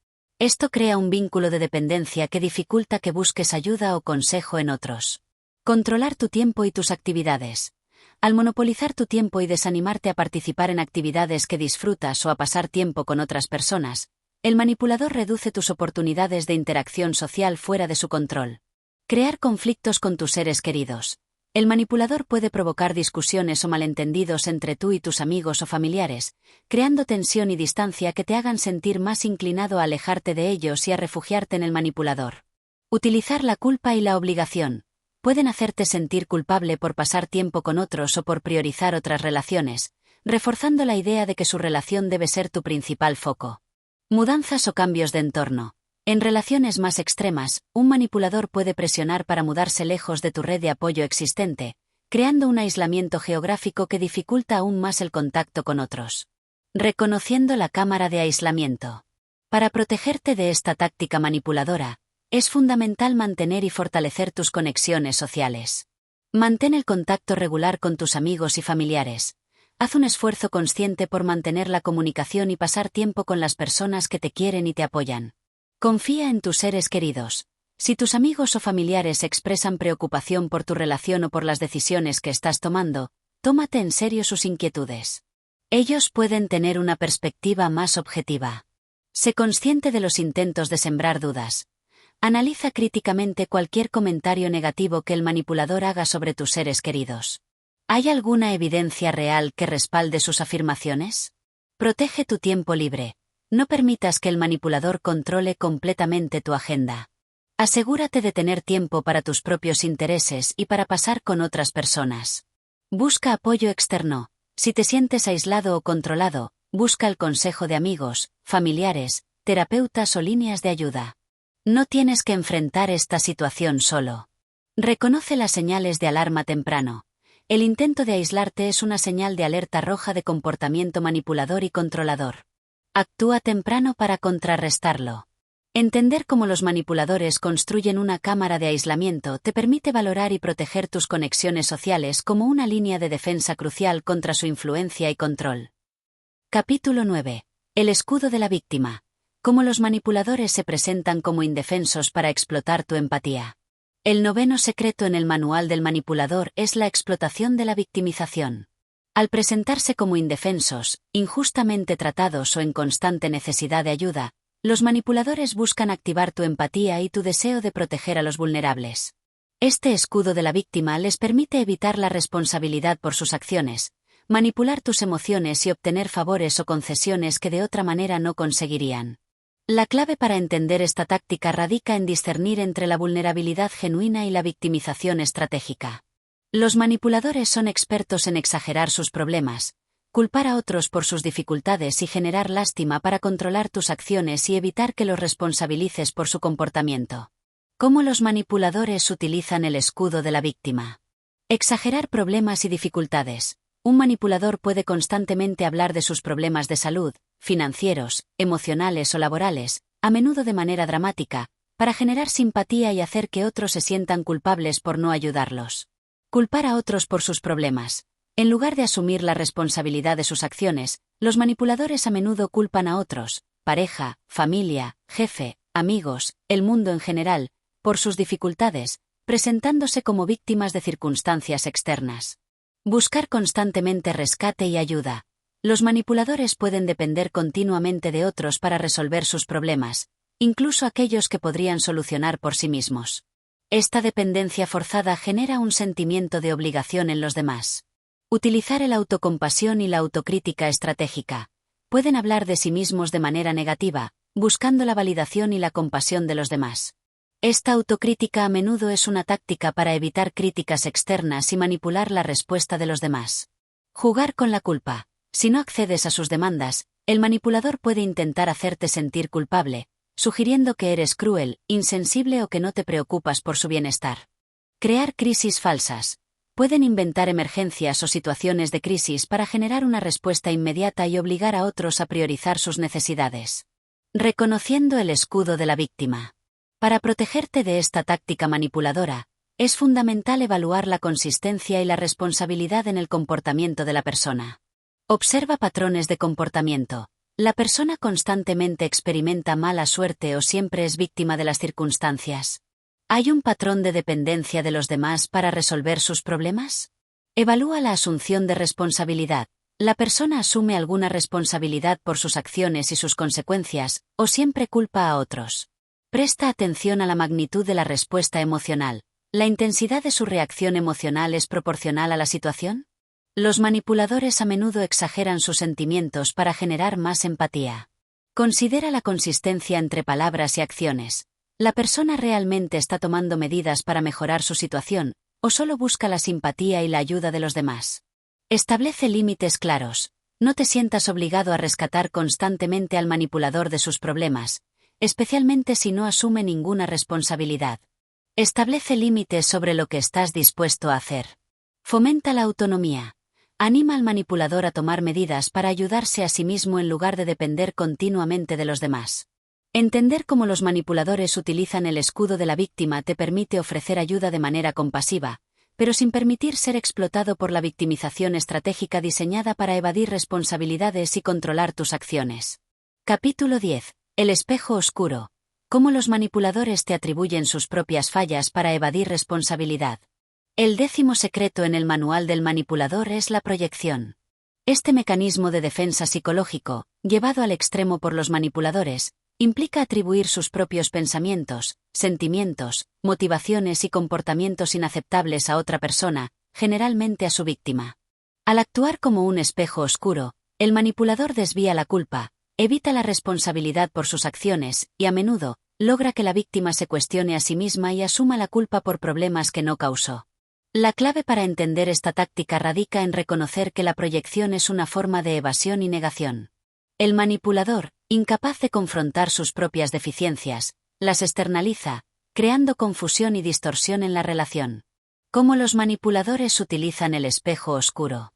Esto crea un vínculo de dependencia que dificulta que busques ayuda o consejo en otros. Controlar tu tiempo y tus actividades. Al monopolizar tu tiempo y desanimarte a participar en actividades que disfrutas o a pasar tiempo con otras personas, el manipulador reduce tus oportunidades de interacción social fuera de su control. Crear conflictos con tus seres queridos. El manipulador puede provocar discusiones o malentendidos entre tú y tus amigos o familiares, creando tensión y distancia que te hagan sentir más inclinado a alejarte de ellos y a refugiarte en el manipulador. Utilizar la culpa y la obligación. Pueden hacerte sentir culpable por pasar tiempo con otros o por priorizar otras relaciones, reforzando la idea de que su relación debe ser tu principal foco. Mudanzas o cambios de entorno. En relaciones más extremas, un manipulador puede presionar para mudarse lejos de tu red de apoyo existente, creando un aislamiento geográfico que dificulta aún más el contacto con otros. Reconociendo la cámara de aislamiento. Para protegerte de esta táctica manipuladora, es fundamental mantener y fortalecer tus conexiones sociales. Mantén el contacto regular con tus amigos y familiares. Haz un esfuerzo consciente por mantener la comunicación y pasar tiempo con las personas que te quieren y te apoyan. Confía en tus seres queridos. Si tus amigos o familiares expresan preocupación por tu relación o por las decisiones que estás tomando, tómate en serio sus inquietudes. Ellos pueden tener una perspectiva más objetiva. Sé consciente de los intentos de sembrar dudas. Analiza críticamente cualquier comentario negativo que el manipulador haga sobre tus seres queridos. ¿Hay alguna evidencia real que respalde sus afirmaciones? Protege tu tiempo libre. No permitas que el manipulador controle completamente tu agenda. Asegúrate de tener tiempo para tus propios intereses y para pasar con otras personas. Busca apoyo externo. Si te sientes aislado o controlado, busca el consejo de amigos, familiares, terapeutas o líneas de ayuda. No tienes que enfrentar esta situación solo. Reconoce las señales de alarma temprano. El intento de aislarte es una señal de alerta roja de comportamiento manipulador y controlador. Actúa temprano para contrarrestarlo. Entender cómo los manipuladores construyen una cámara de aislamiento te permite valorar y proteger tus conexiones sociales como una línea de defensa crucial contra su influencia y control. Capítulo 9. El escudo de la víctima. Cómo los manipuladores se presentan como indefensos para explotar tu empatía. El noveno secreto en el manual del manipulador es la explotación de la victimización. Al presentarse como indefensos, injustamente tratados o en constante necesidad de ayuda, los manipuladores buscan activar tu empatía y tu deseo de proteger a los vulnerables. Este escudo de la víctima les permite evitar la responsabilidad por sus acciones, manipular tus emociones y obtener favores o concesiones que de otra manera no conseguirían. La clave para entender esta táctica radica en discernir entre la vulnerabilidad genuina y la victimización estratégica. Los manipuladores son expertos en exagerar sus problemas, culpar a otros por sus dificultades y generar lástima para controlar tus acciones y evitar que los responsabilices por su comportamiento. ¿Cómo los manipuladores utilizan el escudo de la víctima? Exagerar problemas y dificultades. Un manipulador puede constantemente hablar de sus problemas de salud, financieros, emocionales o laborales, a menudo de manera dramática, para generar simpatía y hacer que otros se sientan culpables por no ayudarlos. Culpar a otros por sus problemas. En lugar de asumir la responsabilidad de sus acciones, los manipuladores a menudo culpan a otros, pareja, familia, jefe, amigos, el mundo en general, por sus dificultades, presentándose como víctimas de circunstancias externas. Buscar constantemente rescate y ayuda. Los manipuladores pueden depender continuamente de otros para resolver sus problemas, incluso aquellos que podrían solucionar por sí mismos. Esta dependencia forzada genera un sentimiento de obligación en los demás. Utilizar el autocompasión y la autocrítica estratégica. Pueden hablar de sí mismos de manera negativa, buscando la validación y la compasión de los demás. Esta autocrítica a menudo es una táctica para evitar críticas externas y manipular la respuesta de los demás. Jugar con la culpa. Si no accedes a sus demandas, el manipulador puede intentar hacerte sentir culpable, sugiriendo que eres cruel, insensible o que no te preocupas por su bienestar. Crear crisis falsas. Pueden inventar emergencias o situaciones de crisis para generar una respuesta inmediata y obligar a otros a priorizar sus necesidades. Reconociendo el escudo de la víctima. Para protegerte de esta táctica manipuladora, es fundamental evaluar la consistencia y la responsabilidad en el comportamiento de la persona. Observa patrones de comportamiento. ¿La persona constantemente experimenta mala suerte o siempre es víctima de las circunstancias? ¿Hay un patrón de dependencia de los demás para resolver sus problemas? Evalúa la asunción de responsabilidad. ¿La persona asume alguna responsabilidad por sus acciones y sus consecuencias, o siempre culpa a otros? Presta atención a la magnitud de la respuesta emocional. ¿La intensidad de su reacción emocional es proporcional a la situación? Los manipuladores a menudo exageran sus sentimientos para generar más empatía. Considera la consistencia entre palabras y acciones. ¿La persona realmente está tomando medidas para mejorar su situación, o solo busca la simpatía y la ayuda de los demás? Establece límites claros. No te sientas obligado a rescatar constantemente al manipulador de sus problemas, especialmente si no asume ninguna responsabilidad. Establece límites sobre lo que estás dispuesto a hacer. Fomenta la autonomía. Anima al manipulador a tomar medidas para ayudarse a sí mismo en lugar de depender continuamente de los demás. Entender cómo los manipuladores utilizan el escudo de la víctima te permite ofrecer ayuda de manera compasiva, pero sin permitir ser explotado por la victimización estratégica diseñada para evadir responsabilidades y controlar tus acciones. Capítulo 10. El espejo oscuro. Cómo los manipuladores te atribuyen sus propias fallas para evadir responsabilidad. El 10º secreto en el manual del manipulador es la proyección. Este mecanismo de defensa psicológico, llevado al extremo por los manipuladores, implica atribuir sus propios pensamientos, sentimientos, motivaciones y comportamientos inaceptables a otra persona, generalmente a su víctima. Al actuar como un espejo oscuro, el manipulador desvía la culpa, evita la responsabilidad por sus acciones y, a menudo, logra que la víctima se cuestione a sí misma y asuma la culpa por problemas que no causó. La clave para entender esta táctica radica en reconocer que la proyección es una forma de evasión y negación. El manipulador, incapaz de confrontar sus propias deficiencias, las externaliza, creando confusión y distorsión en la relación. ¿Cómo los manipuladores utilizan el espejo oscuro?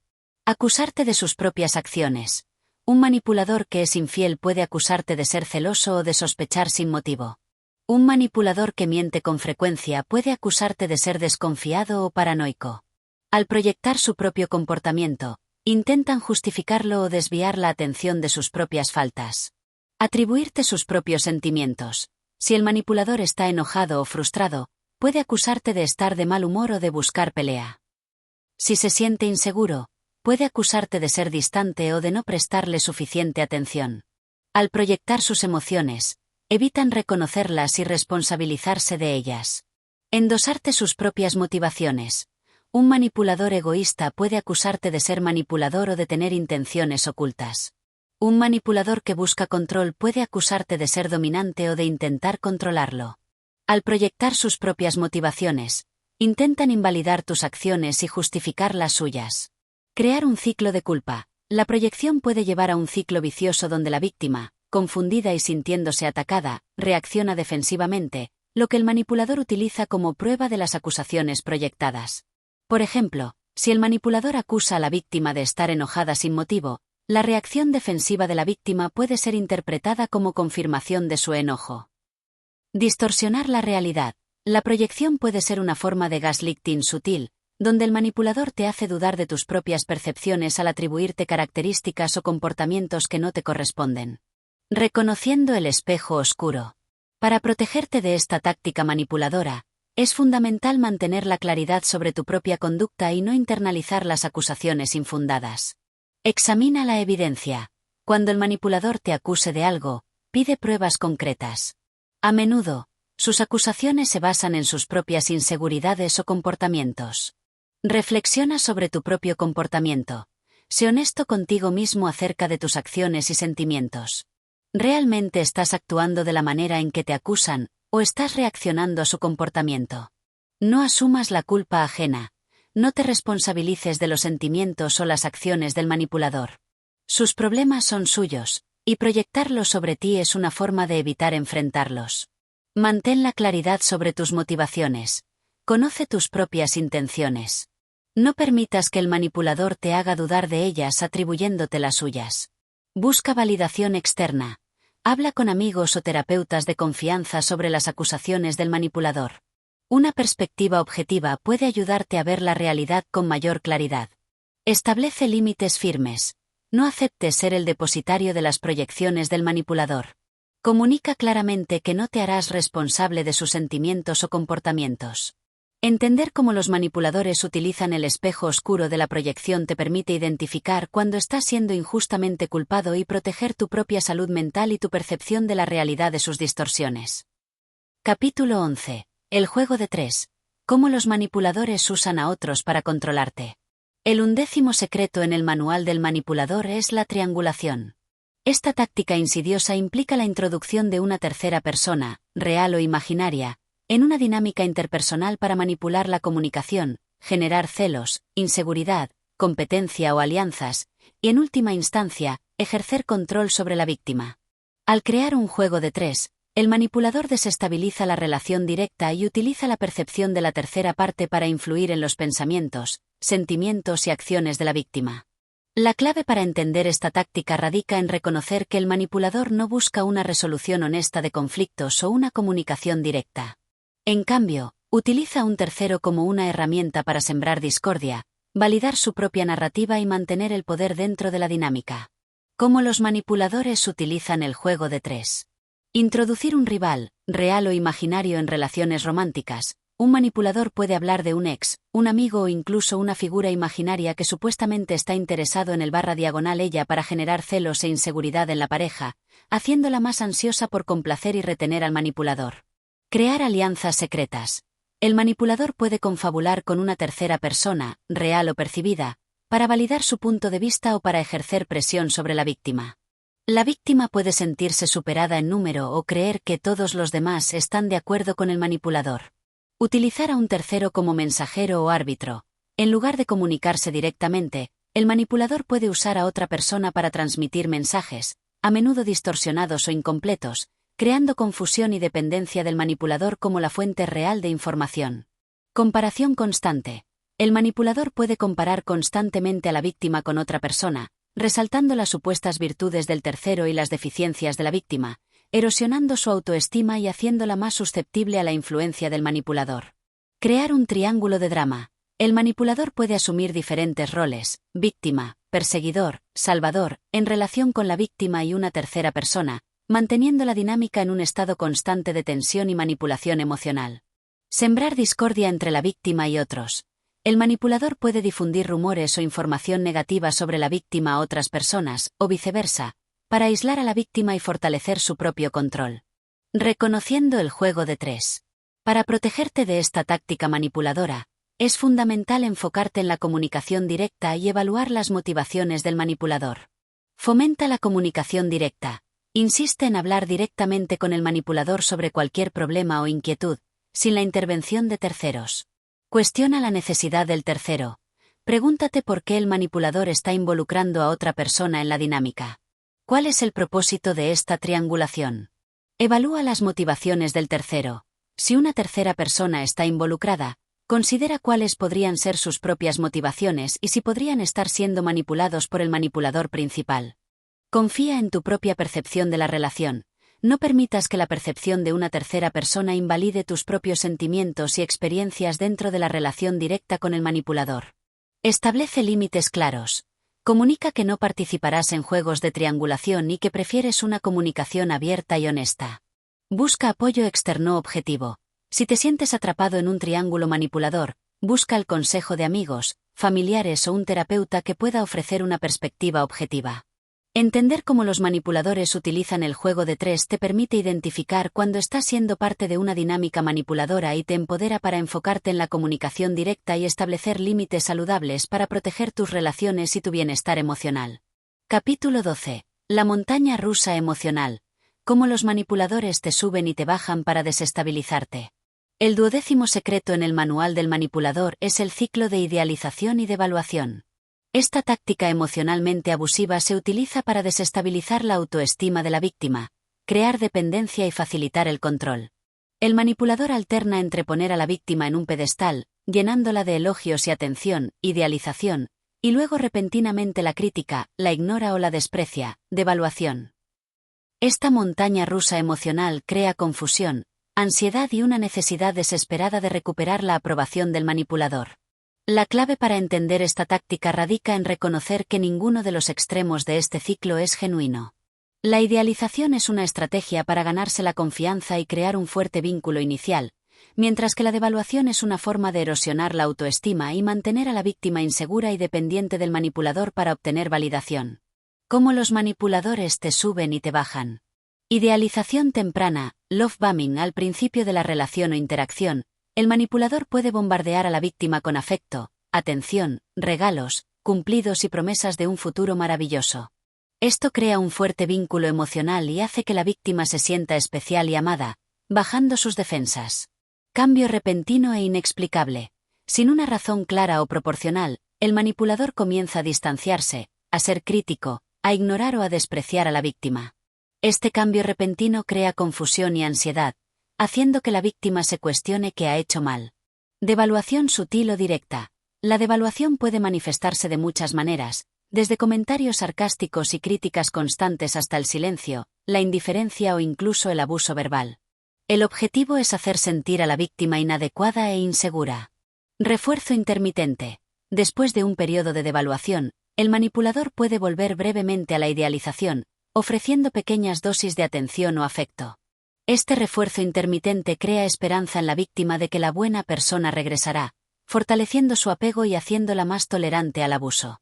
Acusarte de sus propias acciones. Un manipulador que es infiel puede acusarte de ser celoso o de sospechar sin motivo. Un manipulador que miente con frecuencia puede acusarte de ser desconfiado o paranoico. Al proyectar su propio comportamiento, intentan justificarlo o desviar la atención de sus propias faltas. Atribuirte sus propios sentimientos. Si el manipulador está enojado o frustrado, puede acusarte de estar de mal humor o de buscar pelea. Si se siente inseguro, puede acusarte de ser distante o de no prestarle suficiente atención. Al proyectar sus emociones, evitan reconocerlas y responsabilizarse de ellas. Endosarte sus propias motivaciones. Un manipulador egoísta puede acusarte de ser manipulador o de tener intenciones ocultas. Un manipulador que busca control puede acusarte de ser dominante o de intentar controlarlo. Al proyectar sus propias motivaciones, intentan invalidar tus acciones y justificar las suyas. Crear un ciclo de culpa. La proyección puede llevar a un ciclo vicioso donde la víctima, confundida y sintiéndose atacada, reacciona defensivamente, lo que el manipulador utiliza como prueba de las acusaciones proyectadas. Por ejemplo, si el manipulador acusa a la víctima de estar enojada sin motivo, la reacción defensiva de la víctima puede ser interpretada como confirmación de su enojo. Distorsionar la realidad. La proyección puede ser una forma de gaslighting sutil, donde el manipulador te hace dudar de tus propias percepciones al atribuirte características o comportamientos que no te corresponden. Reconociendo el espejo oscuro. Para protegerte de esta táctica manipuladora, es fundamental mantener la claridad sobre tu propia conducta y no internalizar las acusaciones infundadas. Examina la evidencia. Cuando el manipulador te acuse de algo, pide pruebas concretas. A menudo, sus acusaciones se basan en sus propias inseguridades o comportamientos. Reflexiona sobre tu propio comportamiento. Sé honesto contigo mismo acerca de tus acciones y sentimientos. ¿Realmente estás actuando de la manera en que te acusan, o estás reaccionando a su comportamiento? No asumas la culpa ajena. No te responsabilices de los sentimientos o las acciones del manipulador. Sus problemas son suyos, y proyectarlos sobre ti es una forma de evitar enfrentarlos. Mantén la claridad sobre tus motivaciones. Conoce tus propias intenciones. No permitas que el manipulador te haga dudar de ellas atribuyéndote las suyas. Busca validación externa. Habla con amigos o terapeutas de confianza sobre las acusaciones del manipulador. Una perspectiva objetiva puede ayudarte a ver la realidad con mayor claridad. Establece límites firmes. No aceptes ser el depositario de las proyecciones del manipulador. Comunica claramente que no te harás responsable de sus sentimientos o comportamientos. Entender cómo los manipuladores utilizan el espejo oscuro de la proyección te permite identificar cuando estás siendo injustamente culpado y proteger tu propia salud mental y tu percepción de la realidad de sus distorsiones. Capítulo 11. El juego de tres. Cómo los manipuladores usan a otros para controlarte. El 11º secreto en el manual del manipulador es la triangulación. Esta táctica insidiosa implica la introducción de una tercera persona, real o imaginaria, en una dinámica interpersonal para manipular la comunicación, generar celos, inseguridad, competencia o alianzas, y en última instancia, ejercer control sobre la víctima. Al crear un juego de tres, el manipulador desestabiliza la relación directa y utiliza la percepción de la tercera parte para influir en los pensamientos, sentimientos y acciones de la víctima. La clave para entender esta táctica radica en reconocer que el manipulador no busca una resolución honesta de conflictos o una comunicación directa. En cambio, utiliza a un tercero como una herramienta para sembrar discordia, validar su propia narrativa y mantener el poder dentro de la dinámica. ¿Cómo los manipuladores utilizan el juego de tres? Introducir un rival, real o imaginario en relaciones románticas. Un manipulador puede hablar de un ex, un amigo o incluso una figura imaginaria que supuestamente está interesado en el ella para generar celos e inseguridad en la pareja, haciéndola más ansiosa por complacer y retener al manipulador. Crear alianzas secretas. El manipulador puede confabular con una tercera persona, real o percibida, para validar su punto de vista o para ejercer presión sobre la víctima. La víctima puede sentirse superada en número o creer que todos los demás están de acuerdo con el manipulador. Utilizar a un tercero como mensajero o árbitro. En lugar de comunicarse directamente, el manipulador puede usar a otra persona para transmitir mensajes, a menudo distorsionados o incompletos, creando confusión y dependencia del manipulador como la fuente real de información. Comparación constante. El manipulador puede comparar constantemente a la víctima con otra persona, resaltando las supuestas virtudes del tercero y las deficiencias de la víctima, erosionando su autoestima y haciéndola más susceptible a la influencia del manipulador. Crear un triángulo de drama. El manipulador puede asumir diferentes roles, víctima, perseguidor, salvador, en relación con la víctima y una tercera persona, manteniendo la dinámica en un estado constante de tensión y manipulación emocional. Sembrar discordia entre la víctima y otros. El manipulador puede difundir rumores o información negativa sobre la víctima a otras personas, o viceversa, para aislar a la víctima y fortalecer su propio control. Reconociendo el juego de tres. Para protegerte de esta táctica manipuladora, es fundamental enfocarte en la comunicación directa y evaluar las motivaciones del manipulador. Fomenta la comunicación directa. Insiste en hablar directamente con el manipulador sobre cualquier problema o inquietud, sin la intervención de terceros. Cuestiona la necesidad del tercero. Pregúntate por qué el manipulador está involucrando a otra persona en la dinámica. ¿Cuál es el propósito de esta triangulación? Evalúa las motivaciones del tercero. Si una tercera persona está involucrada, considera cuáles podrían ser sus propias motivaciones y si podrían estar siendo manipulados por el manipulador principal. Confía en tu propia percepción de la relación. No permitas que la percepción de una tercera persona invalide tus propios sentimientos y experiencias dentro de la relación directa con el manipulador. Establece límites claros. Comunica que no participarás en juegos de triangulación y que prefieres una comunicación abierta y honesta. Busca apoyo externo objetivo. Si te sientes atrapado en un triángulo manipulador, busca el consejo de amigos, familiares o un terapeuta que pueda ofrecer una perspectiva objetiva. Entender cómo los manipuladores utilizan el juego de tres te permite identificar cuando estás siendo parte de una dinámica manipuladora y te empodera para enfocarte en la comunicación directa y establecer límites saludables para proteger tus relaciones y tu bienestar emocional. Capítulo 12. La montaña rusa emocional. Cómo los manipuladores te suben y te bajan para desestabilizarte. El 12º secreto en el manual del manipulador es el ciclo de idealización y devaluación. Esta táctica emocionalmente abusiva se utiliza para desestabilizar la autoestima de la víctima, crear dependencia y facilitar el control. El manipulador alterna entre poner a la víctima en un pedestal, llenándola de elogios y atención, idealización, y luego repentinamente la critica, la ignora o la desprecia, devaluación. Esta montaña rusa emocional crea confusión, ansiedad y una necesidad desesperada de recuperar la aprobación del manipulador. La clave para entender esta táctica radica en reconocer que ninguno de los extremos de este ciclo es genuino. La idealización es una estrategia para ganarse la confianza y crear un fuerte vínculo inicial, mientras que la devaluación es una forma de erosionar la autoestima y mantener a la víctima insegura y dependiente del manipulador para obtener validación. Cómo los manipuladores te suben y te bajan. Idealización temprana, love bombing al principio de la relación o interacción. El manipulador puede bombardear a la víctima con afecto, atención, regalos, cumplidos y promesas de un futuro maravilloso. Esto crea un fuerte vínculo emocional y hace que la víctima se sienta especial y amada, bajando sus defensas. Cambio repentino e inexplicable. Sin una razón clara o proporcional, el manipulador comienza a distanciarse, a ser crítico, a ignorar o a despreciar a la víctima. Este cambio repentino crea confusión y ansiedad, haciendo que la víctima se cuestione qué ha hecho mal. Devaluación sutil o directa. La devaluación puede manifestarse de muchas maneras, desde comentarios sarcásticos y críticas constantes hasta el silencio, la indiferencia o incluso el abuso verbal. El objetivo es hacer sentir a la víctima inadecuada e insegura. Refuerzo intermitente. Después de un periodo de devaluación, el manipulador puede volver brevemente a la idealización, ofreciendo pequeñas dosis de atención o afecto. Este refuerzo intermitente crea esperanza en la víctima de que la buena persona regresará, fortaleciendo su apego y haciéndola más tolerante al abuso.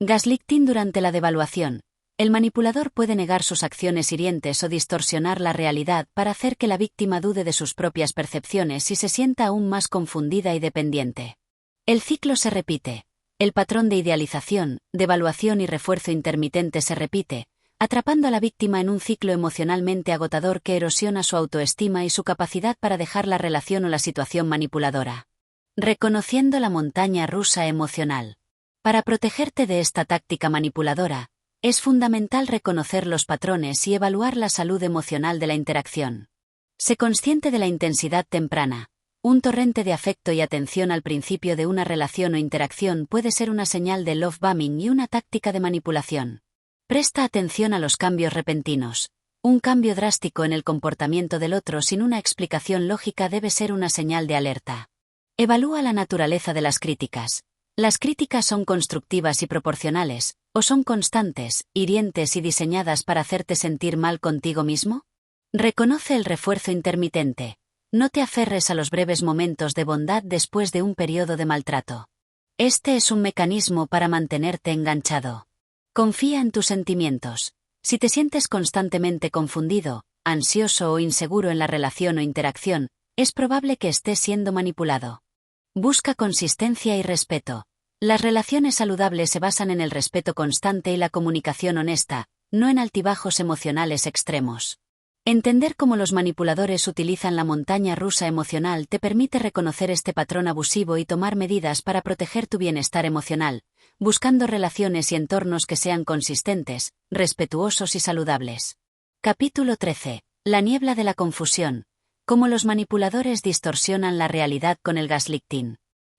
Gaslighting durante la devaluación. El manipulador puede negar sus acciones hirientes o distorsionar la realidad para hacer que la víctima dude de sus propias percepciones y se sienta aún más confundida y dependiente. El ciclo se repite. El patrón de idealización, devaluación y refuerzo intermitente se repite, atrapando a la víctima en un ciclo emocionalmente agotador que erosiona su autoestima y su capacidad para dejar la relación o la situación manipuladora. Reconociendo la montaña rusa emocional. Para protegerte de esta táctica manipuladora, es fundamental reconocer los patrones y evaluar la salud emocional de la interacción. Sé consciente de la intensidad temprana. Un torrente de afecto y atención al principio de una relación o interacción puede ser una señal de love bombing y una táctica de manipulación. Presta atención a los cambios repentinos. Un cambio drástico en el comportamiento del otro sin una explicación lógica debe ser una señal de alerta. Evalúa la naturaleza de las críticas. ¿Las críticas son constructivas y proporcionales, o son constantes, hirientes y diseñadas para hacerte sentir mal contigo mismo? Reconoce el refuerzo intermitente. No te aferres a los breves momentos de bondad después de un periodo de maltrato. Este es un mecanismo para mantenerte enganchado. Confía en tus sentimientos. Si te sientes constantemente confundido, ansioso o inseguro en la relación o interacción, es probable que estés siendo manipulado. Busca consistencia y respeto. Las relaciones saludables se basan en el respeto constante y la comunicación honesta, no en altibajos emocionales extremos. Entender cómo los manipuladores utilizan la montaña rusa emocional te permite reconocer este patrón abusivo y tomar medidas para proteger tu bienestar emocional, buscando relaciones y entornos que sean consistentes, respetuosos y saludables. Capítulo 13. La niebla de la confusión. Cómo los manipuladores distorsionan la realidad con el gaslighting.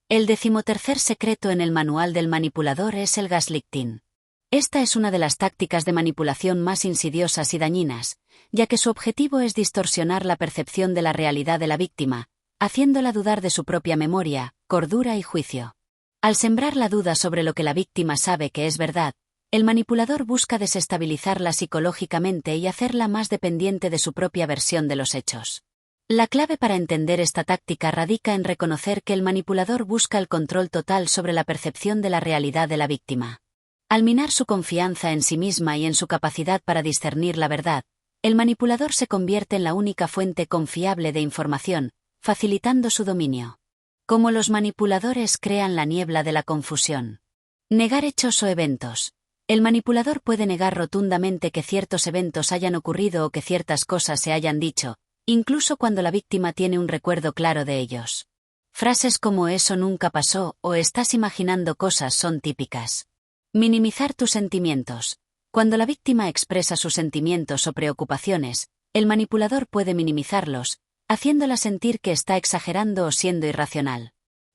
El 13º secreto en el manual del manipulador es el gaslighting. Esta es una de las tácticas de manipulación más insidiosas y dañinas, ya que su objetivo es distorsionar la percepción de la realidad de la víctima, haciéndola dudar de su propia memoria, cordura y juicio. Al sembrar la duda sobre lo que la víctima sabe que es verdad, el manipulador busca desestabilizarla psicológicamente y hacerla más dependiente de su propia versión de los hechos. La clave para entender esta táctica radica en reconocer que el manipulador busca el control total sobre la percepción de la realidad de la víctima. Al minar su confianza en sí misma y en su capacidad para discernir la verdad, el manipulador se convierte en la única fuente confiable de información, facilitando su dominio. Cómo los manipuladores crean la niebla de la confusión. Negar hechos o eventos. El manipulador puede negar rotundamente que ciertos eventos hayan ocurrido o que ciertas cosas se hayan dicho, incluso cuando la víctima tiene un recuerdo claro de ellos. Frases como "eso nunca pasó" o "estás imaginando cosas" son típicas. Minimizar tus sentimientos. Cuando la víctima expresa sus sentimientos o preocupaciones, el manipulador puede minimizarlos, haciéndola sentir que está exagerando o siendo irracional.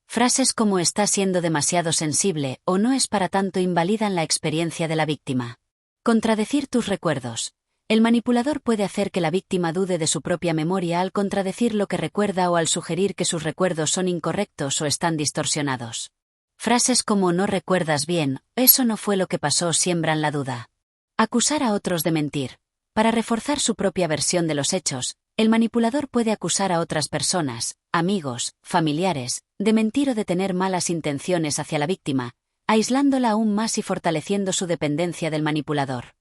Frases como "está siendo demasiado sensible" o "no es para tanto" invalidan la experiencia de la víctima. Contradecir tus recuerdos. El manipulador puede hacer que la víctima dude de su propia memoria al contradecir lo que recuerda o al sugerir que sus recuerdos son incorrectos o están distorsionados. Frases como "no recuerdas bien", "eso no fue lo que pasó" siembran la duda. Acusar a otros de mentir. Para reforzar su propia versión de los hechos, el manipulador puede acusar a otras personas, amigos, familiares, de mentir o de tener malas intenciones hacia la víctima, aislándola aún más y fortaleciendo su dependencia del manipulador.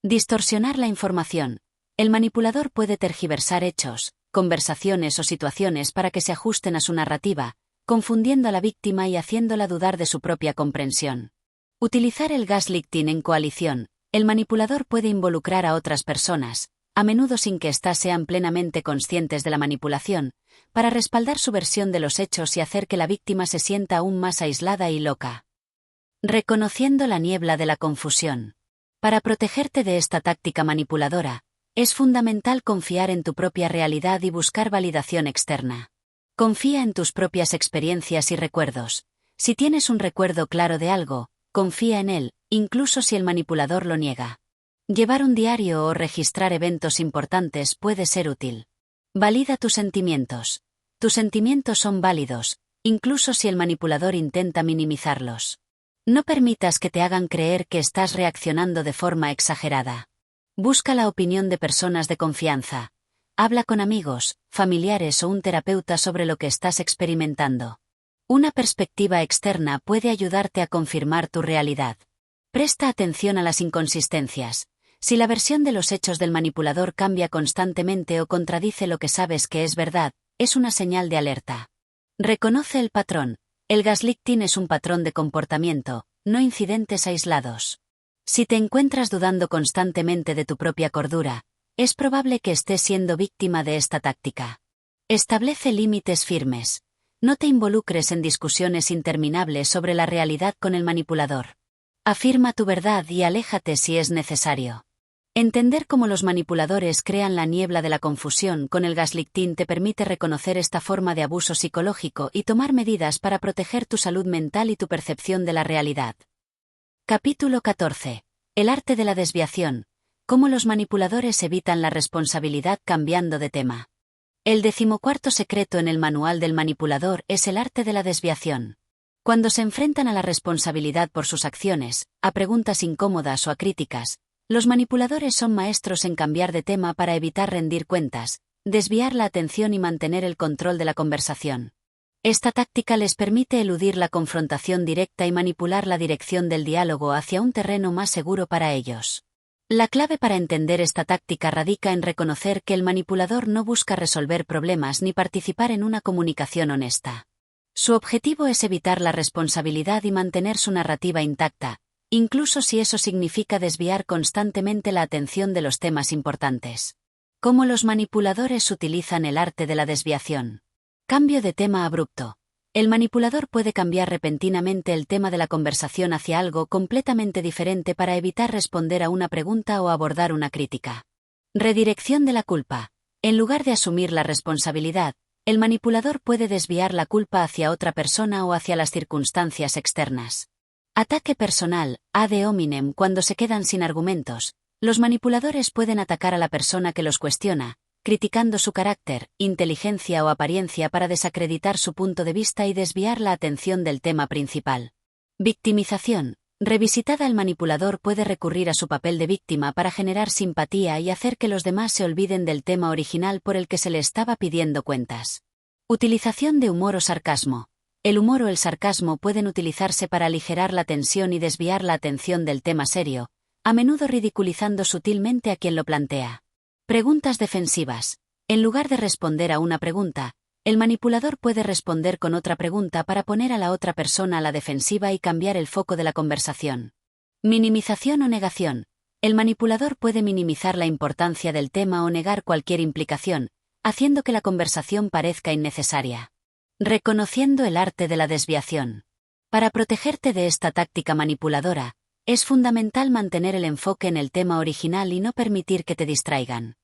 Distorsionar la información. El manipulador puede tergiversar hechos, conversaciones o situaciones para que se ajusten a su narrativa, confundiendo a la víctima y haciéndola dudar de su propia comprensión. Utilizar el gaslighting en coalición. El manipulador puede involucrar a otras personas, a menudo sin que éstas sean plenamente conscientes de la manipulación, para respaldar su versión de los hechos y hacer que la víctima se sienta aún más aislada y loca. Reconociendo la niebla de la confusión. Para protegerte de esta táctica manipuladora, es fundamental confiar en tu propia realidad y buscar validación externa. Confía en tus propias experiencias y recuerdos. Si tienes un recuerdo claro de algo, confía en él, incluso si el manipulador lo niega. Llevar un diario o registrar eventos importantes puede ser útil. Valida tus sentimientos. Tus sentimientos son válidos, incluso si el manipulador intenta minimizarlos. No permitas que te hagan creer que estás reaccionando de forma exagerada. Busca la opinión de personas de confianza. Habla con amigos, familiares o un terapeuta sobre lo que estás experimentando. Una perspectiva externa puede ayudarte a confirmar tu realidad. Presta atención a las inconsistencias. Si la versión de los hechos del manipulador cambia constantemente o contradice lo que sabes que es verdad, es una señal de alerta. Reconoce el patrón. El gaslighting es un patrón de comportamiento, no incidentes aislados. Si te encuentras dudando constantemente de tu propia cordura, es probable que estés siendo víctima de esta táctica. Establece límites firmes. No te involucres en discusiones interminables sobre la realidad con el manipulador. Afirma tu verdad y aléjate si es necesario. Entender cómo los manipuladores crean la niebla de la confusión con el gaslighting te permite reconocer esta forma de abuso psicológico y tomar medidas para proteger tu salud mental y tu percepción de la realidad. Capítulo 14. El arte de la desviación. Cómo los manipuladores evitan la responsabilidad cambiando de tema. El 14º secreto en el manual del manipulador es el arte de la desviación. Cuando se enfrentan a la responsabilidad por sus acciones, a preguntas incómodas o a críticas, los manipuladores son maestros en cambiar de tema para evitar rendir cuentas, desviar la atención y mantener el control de la conversación. Esta táctica les permite eludir la confrontación directa y manipular la dirección del diálogo hacia un terreno más seguro para ellos. La clave para entender esta táctica radica en reconocer que el manipulador no busca resolver problemas ni participar en una comunicación honesta. Su objetivo es evitar la responsabilidad y mantener su narrativa intacta, incluso si eso significa desviar constantemente la atención de los temas importantes. ¿Cómo los manipuladores utilizan el arte de la desviación? Cambio de tema abrupto. El manipulador puede cambiar repentinamente el tema de la conversación hacia algo completamente diferente para evitar responder a una pregunta o abordar una crítica. Redirección de la culpa. En lugar de asumir la responsabilidad, el manipulador puede desviar la culpa hacia otra persona o hacia las circunstancias externas. Ataque personal, ad hominem. Cuando se quedan sin argumentos, los manipuladores pueden atacar a la persona que los cuestiona, criticando su carácter, inteligencia o apariencia para desacreditar su punto de vista y desviar la atención del tema principal. Victimización. Revisitada, el manipulador puede recurrir a su papel de víctima para generar simpatía y hacer que los demás se olviden del tema original por el que se le estaba pidiendo cuentas. Utilización de humor o sarcasmo. El humor o el sarcasmo pueden utilizarse para aligerar la tensión y desviar la atención del tema serio, a menudo ridiculizando sutilmente a quien lo plantea. Preguntas defensivas. En lugar de responder a una pregunta, el manipulador puede responder con otra pregunta para poner a la otra persona a la defensiva y cambiar el foco de la conversación. Minimización o negación. El manipulador puede minimizar la importancia del tema o negar cualquier implicación, haciendo que la conversación parezca innecesaria. Reconociendo el arte de la desviación. Para protegerte de esta táctica manipuladora, es fundamental mantener el enfoque en el tema original y no permitir que te distraigan.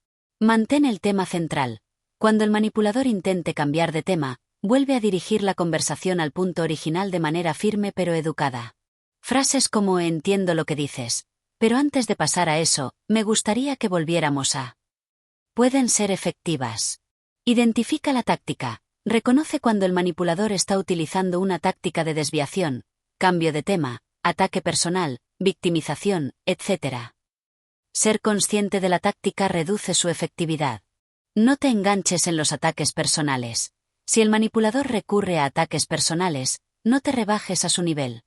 Mantén el tema central. Cuando el manipulador intente cambiar de tema, vuelve a dirigir la conversación al punto original de manera firme pero educada. Frases como entiendo lo que dices, pero antes de pasar a eso, me gustaría que volviéramos a. Pueden ser efectivas. Identifica la táctica. Reconoce cuando el manipulador está utilizando una táctica de desviación, cambio de tema, ataque personal, victimización, etc. Ser consciente de la táctica reduce su efectividad. No te enganches en los ataques personales. Si el manipulador recurre a ataques personales, no te rebajes a su nivel.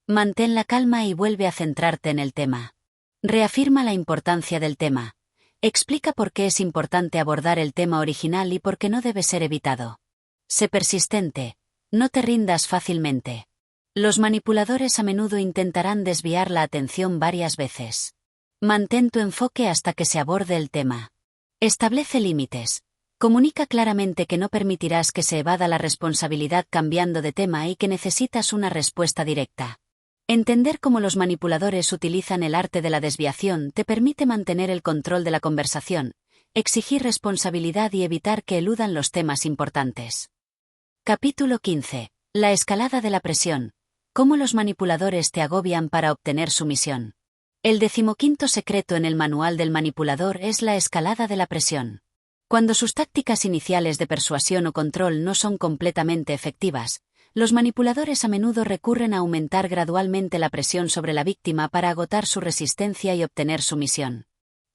Mantén la calma y vuelve a centrarte en el tema. Reafirma la importancia del tema. Explica por qué es importante abordar el tema original y por qué no debe ser evitado. Sé persistente. No te rindas fácilmente. Los manipuladores a menudo intentarán desviar la atención varias veces. Mantén tu enfoque hasta que se aborde el tema. Establece límites. Comunica claramente que no permitirás que se evada la responsabilidad cambiando de tema y que necesitas una respuesta directa. Entender cómo los manipuladores utilizan el arte de la desviación te permite mantener el control de la conversación, exigir responsabilidad y evitar que eludan los temas importantes. Capítulo 15. La escalada de la presión. Cómo los manipuladores te agobian para obtener su misión. El 15º secreto en el manual del manipulador es la escalada de la presión. Cuando sus tácticas iniciales de persuasión o control no son completamente efectivas, los manipuladores a menudo recurren a aumentar gradualmente la presión sobre la víctima para agotar su resistencia y obtener su misión.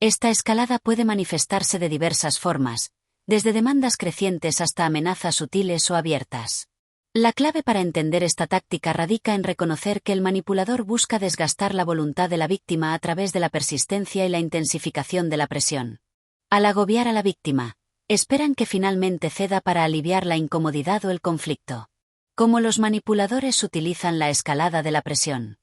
Esta escalada puede manifestarse de diversas formas, desde demandas crecientes hasta amenazas sutiles o abiertas. La clave para entender esta táctica radica en reconocer que el manipulador busca desgastar la voluntad de la víctima a través de la persistencia y la intensificación de la presión. Al agobiar a la víctima, esperan que finalmente ceda para aliviar la incomodidad o el conflicto. Cómo los manipuladores utilizan la escalada de la presión.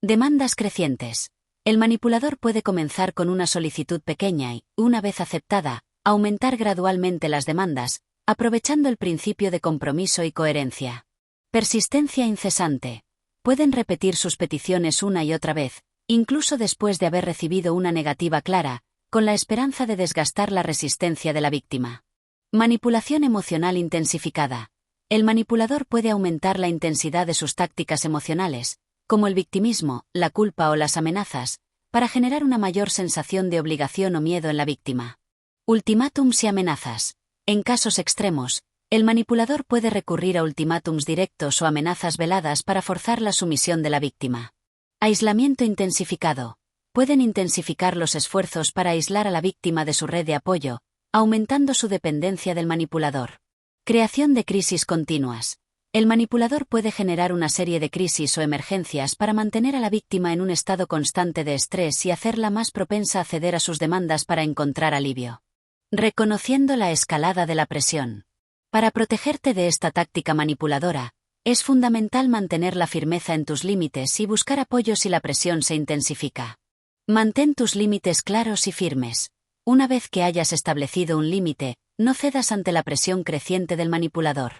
Demandas crecientes. El manipulador puede comenzar con una solicitud pequeña y, una vez aceptada, aumentar gradualmente las demandas, aprovechando el principio de compromiso y coherencia. Persistencia incesante. Pueden repetir sus peticiones una y otra vez, incluso después de haber recibido una negativa clara, con la esperanza de desgastar la resistencia de la víctima. Manipulación emocional intensificada. El manipulador puede aumentar la intensidad de sus tácticas emocionales, como el victimismo, la culpa o las amenazas, para generar una mayor sensación de obligación o miedo en la víctima. Ultimátums y amenazas. En casos extremos, el manipulador puede recurrir a ultimátums directos o amenazas veladas para forzar la sumisión de la víctima. Aislamiento intensificado. Pueden intensificar los esfuerzos para aislar a la víctima de su red de apoyo, aumentando su dependencia del manipulador. Creación de crisis continuas. El manipulador puede generar una serie de crisis o emergencias para mantener a la víctima en un estado constante de estrés y hacerla más propensa a ceder a sus demandas para encontrar alivio. Reconociendo la escalada de la presión. Para protegerte de esta táctica manipuladora, es fundamental mantener la firmeza en tus límites y buscar apoyo si la presión se intensifica. Mantén tus límites claros y firmes. Una vez que hayas establecido un límite, no cedas ante la presión creciente del manipulador.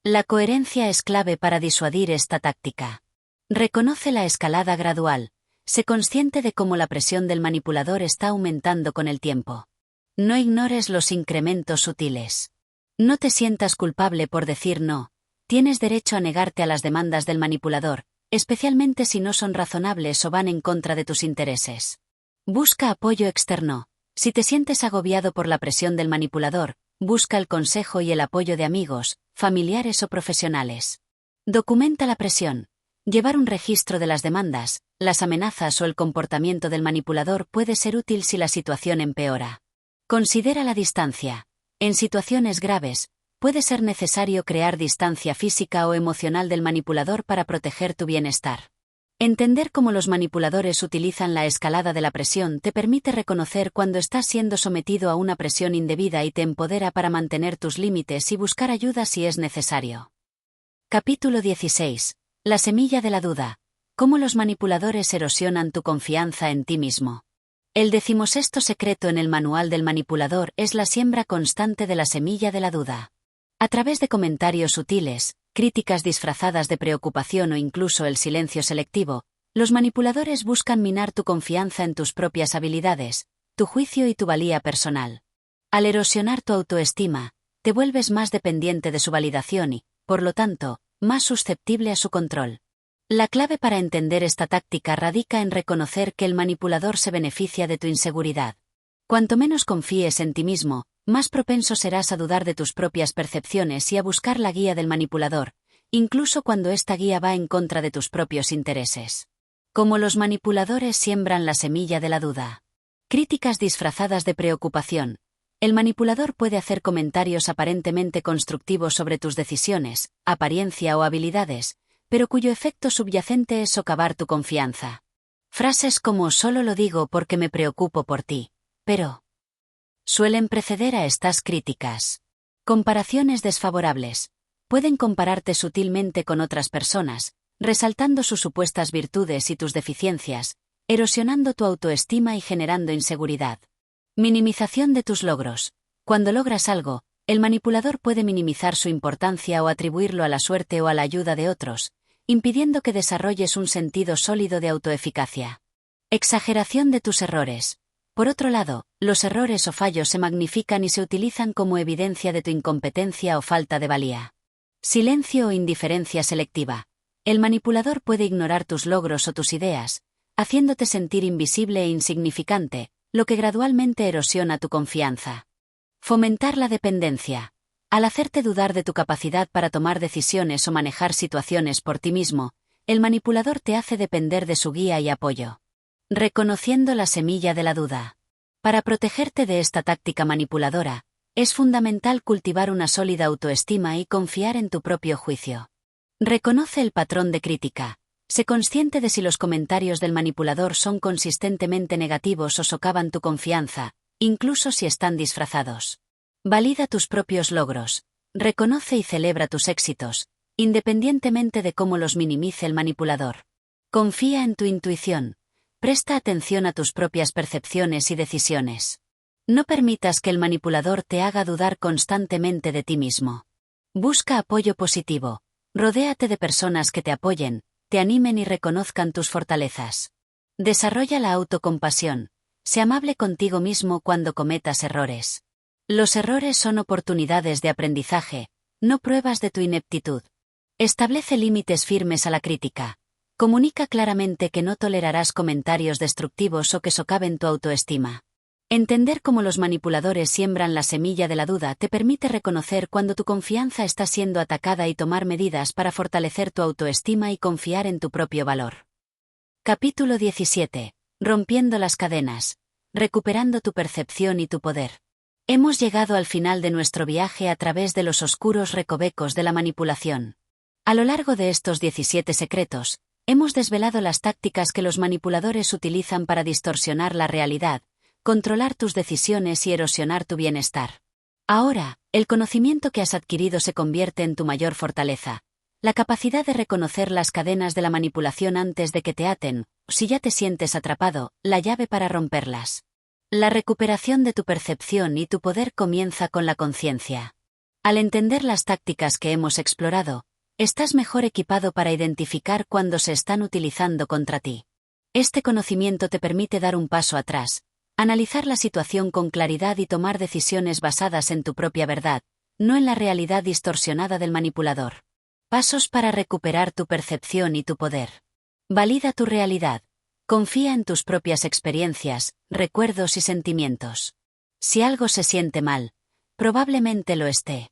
La coherencia es clave para disuadir esta táctica. Reconoce la escalada gradual. Sé consciente de cómo la presión del manipulador está aumentando con el tiempo. No ignores los incrementos sutiles. No te sientas culpable por decir no. Tienes derecho a negarte a las demandas del manipulador, especialmente si no son razonables o van en contra de tus intereses. Busca apoyo externo. Si te sientes agobiado por la presión del manipulador, busca el consejo y el apoyo de amigos, familiares o profesionales. Documenta la presión. Llevar un registro de las demandas, las amenazas o el comportamiento del manipulador puede ser útil si la situación empeora. Considera la distancia. En situaciones graves, puede ser necesario crear distancia física o emocional del manipulador para proteger tu bienestar. Entender cómo los manipuladores utilizan la escalada de la presión te permite reconocer cuando estás siendo sometido a una presión indebida y te empodera para mantener tus límites y buscar ayuda si es necesario. Capítulo 16. La semilla de la duda. Cómo los manipuladores erosionan tu confianza en ti mismo. El 16º secreto en el manual del manipulador es la siembra constante de la semilla de la duda. A través de comentarios sutiles, críticas disfrazadas de preocupación o incluso el silencio selectivo, los manipuladores buscan minar tu confianza en tus propias habilidades, tu juicio y tu valía personal. Al erosionar tu autoestima, te vuelves más dependiente de su validación y, por lo tanto, más susceptible a su control. La clave para entender esta táctica radica en reconocer que el manipulador se beneficia de tu inseguridad. Cuanto menos confíes en ti mismo, más propenso serás a dudar de tus propias percepciones y a buscar la guía del manipulador, incluso cuando esta guía va en contra de tus propios intereses. Como los manipuladores siembran la semilla de la duda. Críticas disfrazadas de preocupación. El manipulador puede hacer comentarios aparentemente constructivos sobre tus decisiones, apariencia o habilidades, pero cuyo efecto subyacente es socavar tu confianza. Frases como «solo lo digo porque me preocupo por ti», pero suelen preceder a estas críticas. Comparaciones desfavorables. Pueden compararte sutilmente con otras personas, resaltando sus supuestas virtudes y tus deficiencias, erosionando tu autoestima y generando inseguridad. Minimización de tus logros. Cuando logras algo, el manipulador puede minimizar su importancia o atribuirlo a la suerte o a la ayuda de otros, impidiendo que desarrolles un sentido sólido de autoeficacia. Exageración de tus errores. Por otro lado, los errores o fallos se magnifican y se utilizan como evidencia de tu incompetencia o falta de valía. Silencio o indiferencia selectiva. El manipulador puede ignorar tus logros o tus ideas, haciéndote sentir invisible e insignificante, lo que gradualmente erosiona tu confianza. Fomentar la dependencia. Al hacerte dudar de tu capacidad para tomar decisiones o manejar situaciones por ti mismo, el manipulador te hace depender de su guía y apoyo. Reconociendo la semilla de la duda. Para protegerte de esta táctica manipuladora, es fundamental cultivar una sólida autoestima y confiar en tu propio juicio. Reconoce el patrón de crítica. Sé consciente de si los comentarios del manipulador son consistentemente negativos o socavan tu confianza, incluso si están disfrazados. Valida tus propios logros. Reconoce y celebra tus éxitos, independientemente de cómo los minimice el manipulador. Confía en tu intuición. Presta atención a tus propias percepciones y decisiones. No permitas que el manipulador te haga dudar constantemente de ti mismo. Busca apoyo positivo. Rodéate de personas que te apoyen, te animen y reconozcan tus fortalezas. Desarrolla la autocompasión. Sé amable contigo mismo cuando cometas errores. Los errores son oportunidades de aprendizaje, no pruebas de tu ineptitud. Establece límites firmes a la crítica. Comunica claramente que no tolerarás comentarios destructivos o que socaven tu autoestima. Entender cómo los manipuladores siembran la semilla de la duda te permite reconocer cuando tu confianza está siendo atacada y tomar medidas para fortalecer tu autoestima y confiar en tu propio valor. Capítulo 17. Rompiendo las cadenas. Recuperando tu percepción y tu poder. Hemos llegado al final de nuestro viaje a través de los oscuros recovecos de la manipulación. A lo largo de estos 17 secretos, hemos desvelado las tácticas que los manipuladores utilizan para distorsionar la realidad, controlar tus decisiones y erosionar tu bienestar. Ahora, el conocimiento que has adquirido se convierte en tu mayor fortaleza. La capacidad de reconocer las cadenas de la manipulación antes de que te aten, o si ya te sientes atrapado, la llave para romperlas. La recuperación de tu percepción y tu poder comienza con la conciencia. Al entender las tácticas que hemos explorado, estás mejor equipado para identificar cuándo se están utilizando contra ti. Este conocimiento te permite dar un paso atrás, analizar la situación con claridad y tomar decisiones basadas en tu propia verdad, no en la realidad distorsionada del manipulador. Pasos para recuperar tu percepción y tu poder. Valida tu realidad. Confía en tus propias experiencias, recuerdos y sentimientos. Si algo se siente mal, probablemente lo esté.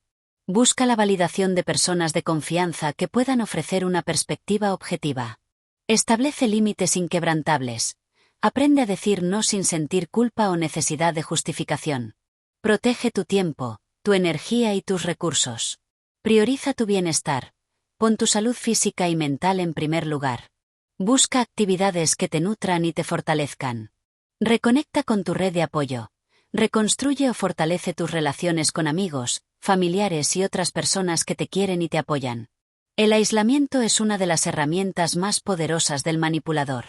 Busca la validación de personas de confianza que puedan ofrecer una perspectiva objetiva. Establece límites inquebrantables. Aprende a decir no sin sentir culpa o necesidad de justificación. Protege tu tiempo, tu energía y tus recursos. Prioriza tu bienestar. Pon tu salud física y mental en primer lugar. Busca actividades que te nutran y te fortalezcan. Reconecta con tu red de apoyo. Reconstruye o fortalece tus relaciones con amigos, familiares y otras personas que te quieren y te apoyan. El aislamiento es una de las herramientas más poderosas del manipulador.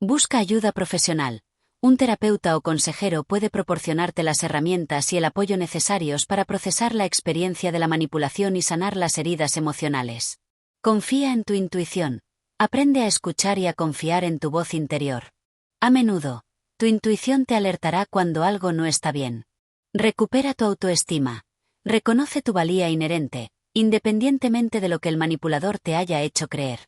Busca ayuda profesional. Un terapeuta o consejero puede proporcionarte las herramientas y el apoyo necesarios para procesar la experiencia de la manipulación y sanar las heridas emocionales. Confía en tu intuición. Aprende a escuchar y a confiar en tu voz interior. A menudo, tu intuición te alertará cuando algo no está bien. Recupera tu autoestima. Reconoce tu valía inherente, independientemente de lo que el manipulador te haya hecho creer.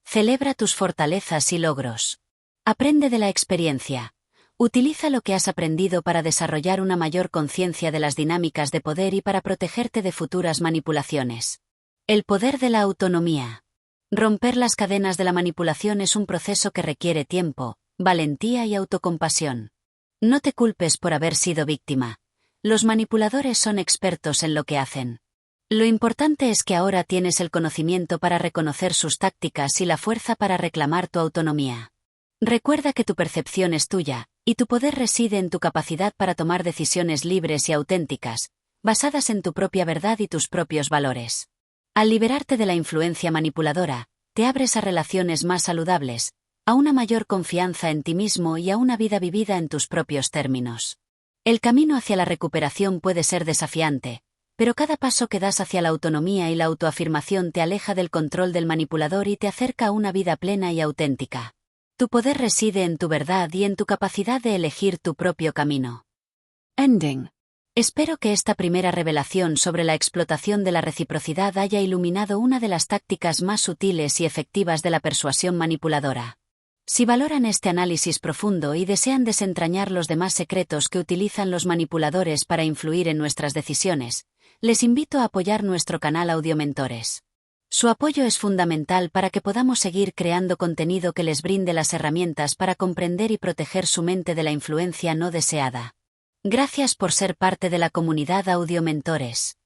Celebra tus fortalezas y logros. Aprende de la experiencia. Utiliza lo que has aprendido para desarrollar una mayor conciencia de las dinámicas de poder y para protegerte de futuras manipulaciones. El poder de la autonomía. Romper las cadenas de la manipulación es un proceso que requiere tiempo, valentía y autocompasión. No te culpes por haber sido víctima. Los manipuladores son expertos en lo que hacen. Lo importante es que ahora tienes el conocimiento para reconocer sus tácticas y la fuerza para reclamar tu autonomía. Recuerda que tu percepción es tuya, y tu poder reside en tu capacidad para tomar decisiones libres y auténticas, basadas en tu propia verdad y tus propios valores. Al liberarte de la influencia manipuladora, te abres a relaciones más saludables, a una mayor confianza en ti mismo y a una vida vivida en tus propios términos. El camino hacia la recuperación puede ser desafiante, pero cada paso que das hacia la autonomía y la autoafirmación te aleja del control del manipulador y te acerca a una vida plena y auténtica. Tu poder reside en tu verdad y en tu capacidad de elegir tu propio camino. Ending. Espero que esta primera revelación sobre la explotación de la reciprocidad haya iluminado una de las tácticas más sutiles y efectivas de la persuasión manipuladora. Si valoran este análisis profundo y desean desentrañar los demás secretos que utilizan los manipuladores para influir en nuestras decisiones, les invito a apoyar nuestro canal Audiomentores. Su apoyo es fundamental para que podamos seguir creando contenido que les brinde las herramientas para comprender y proteger su mente de la influencia no deseada. Gracias por ser parte de la comunidad Audiomentores.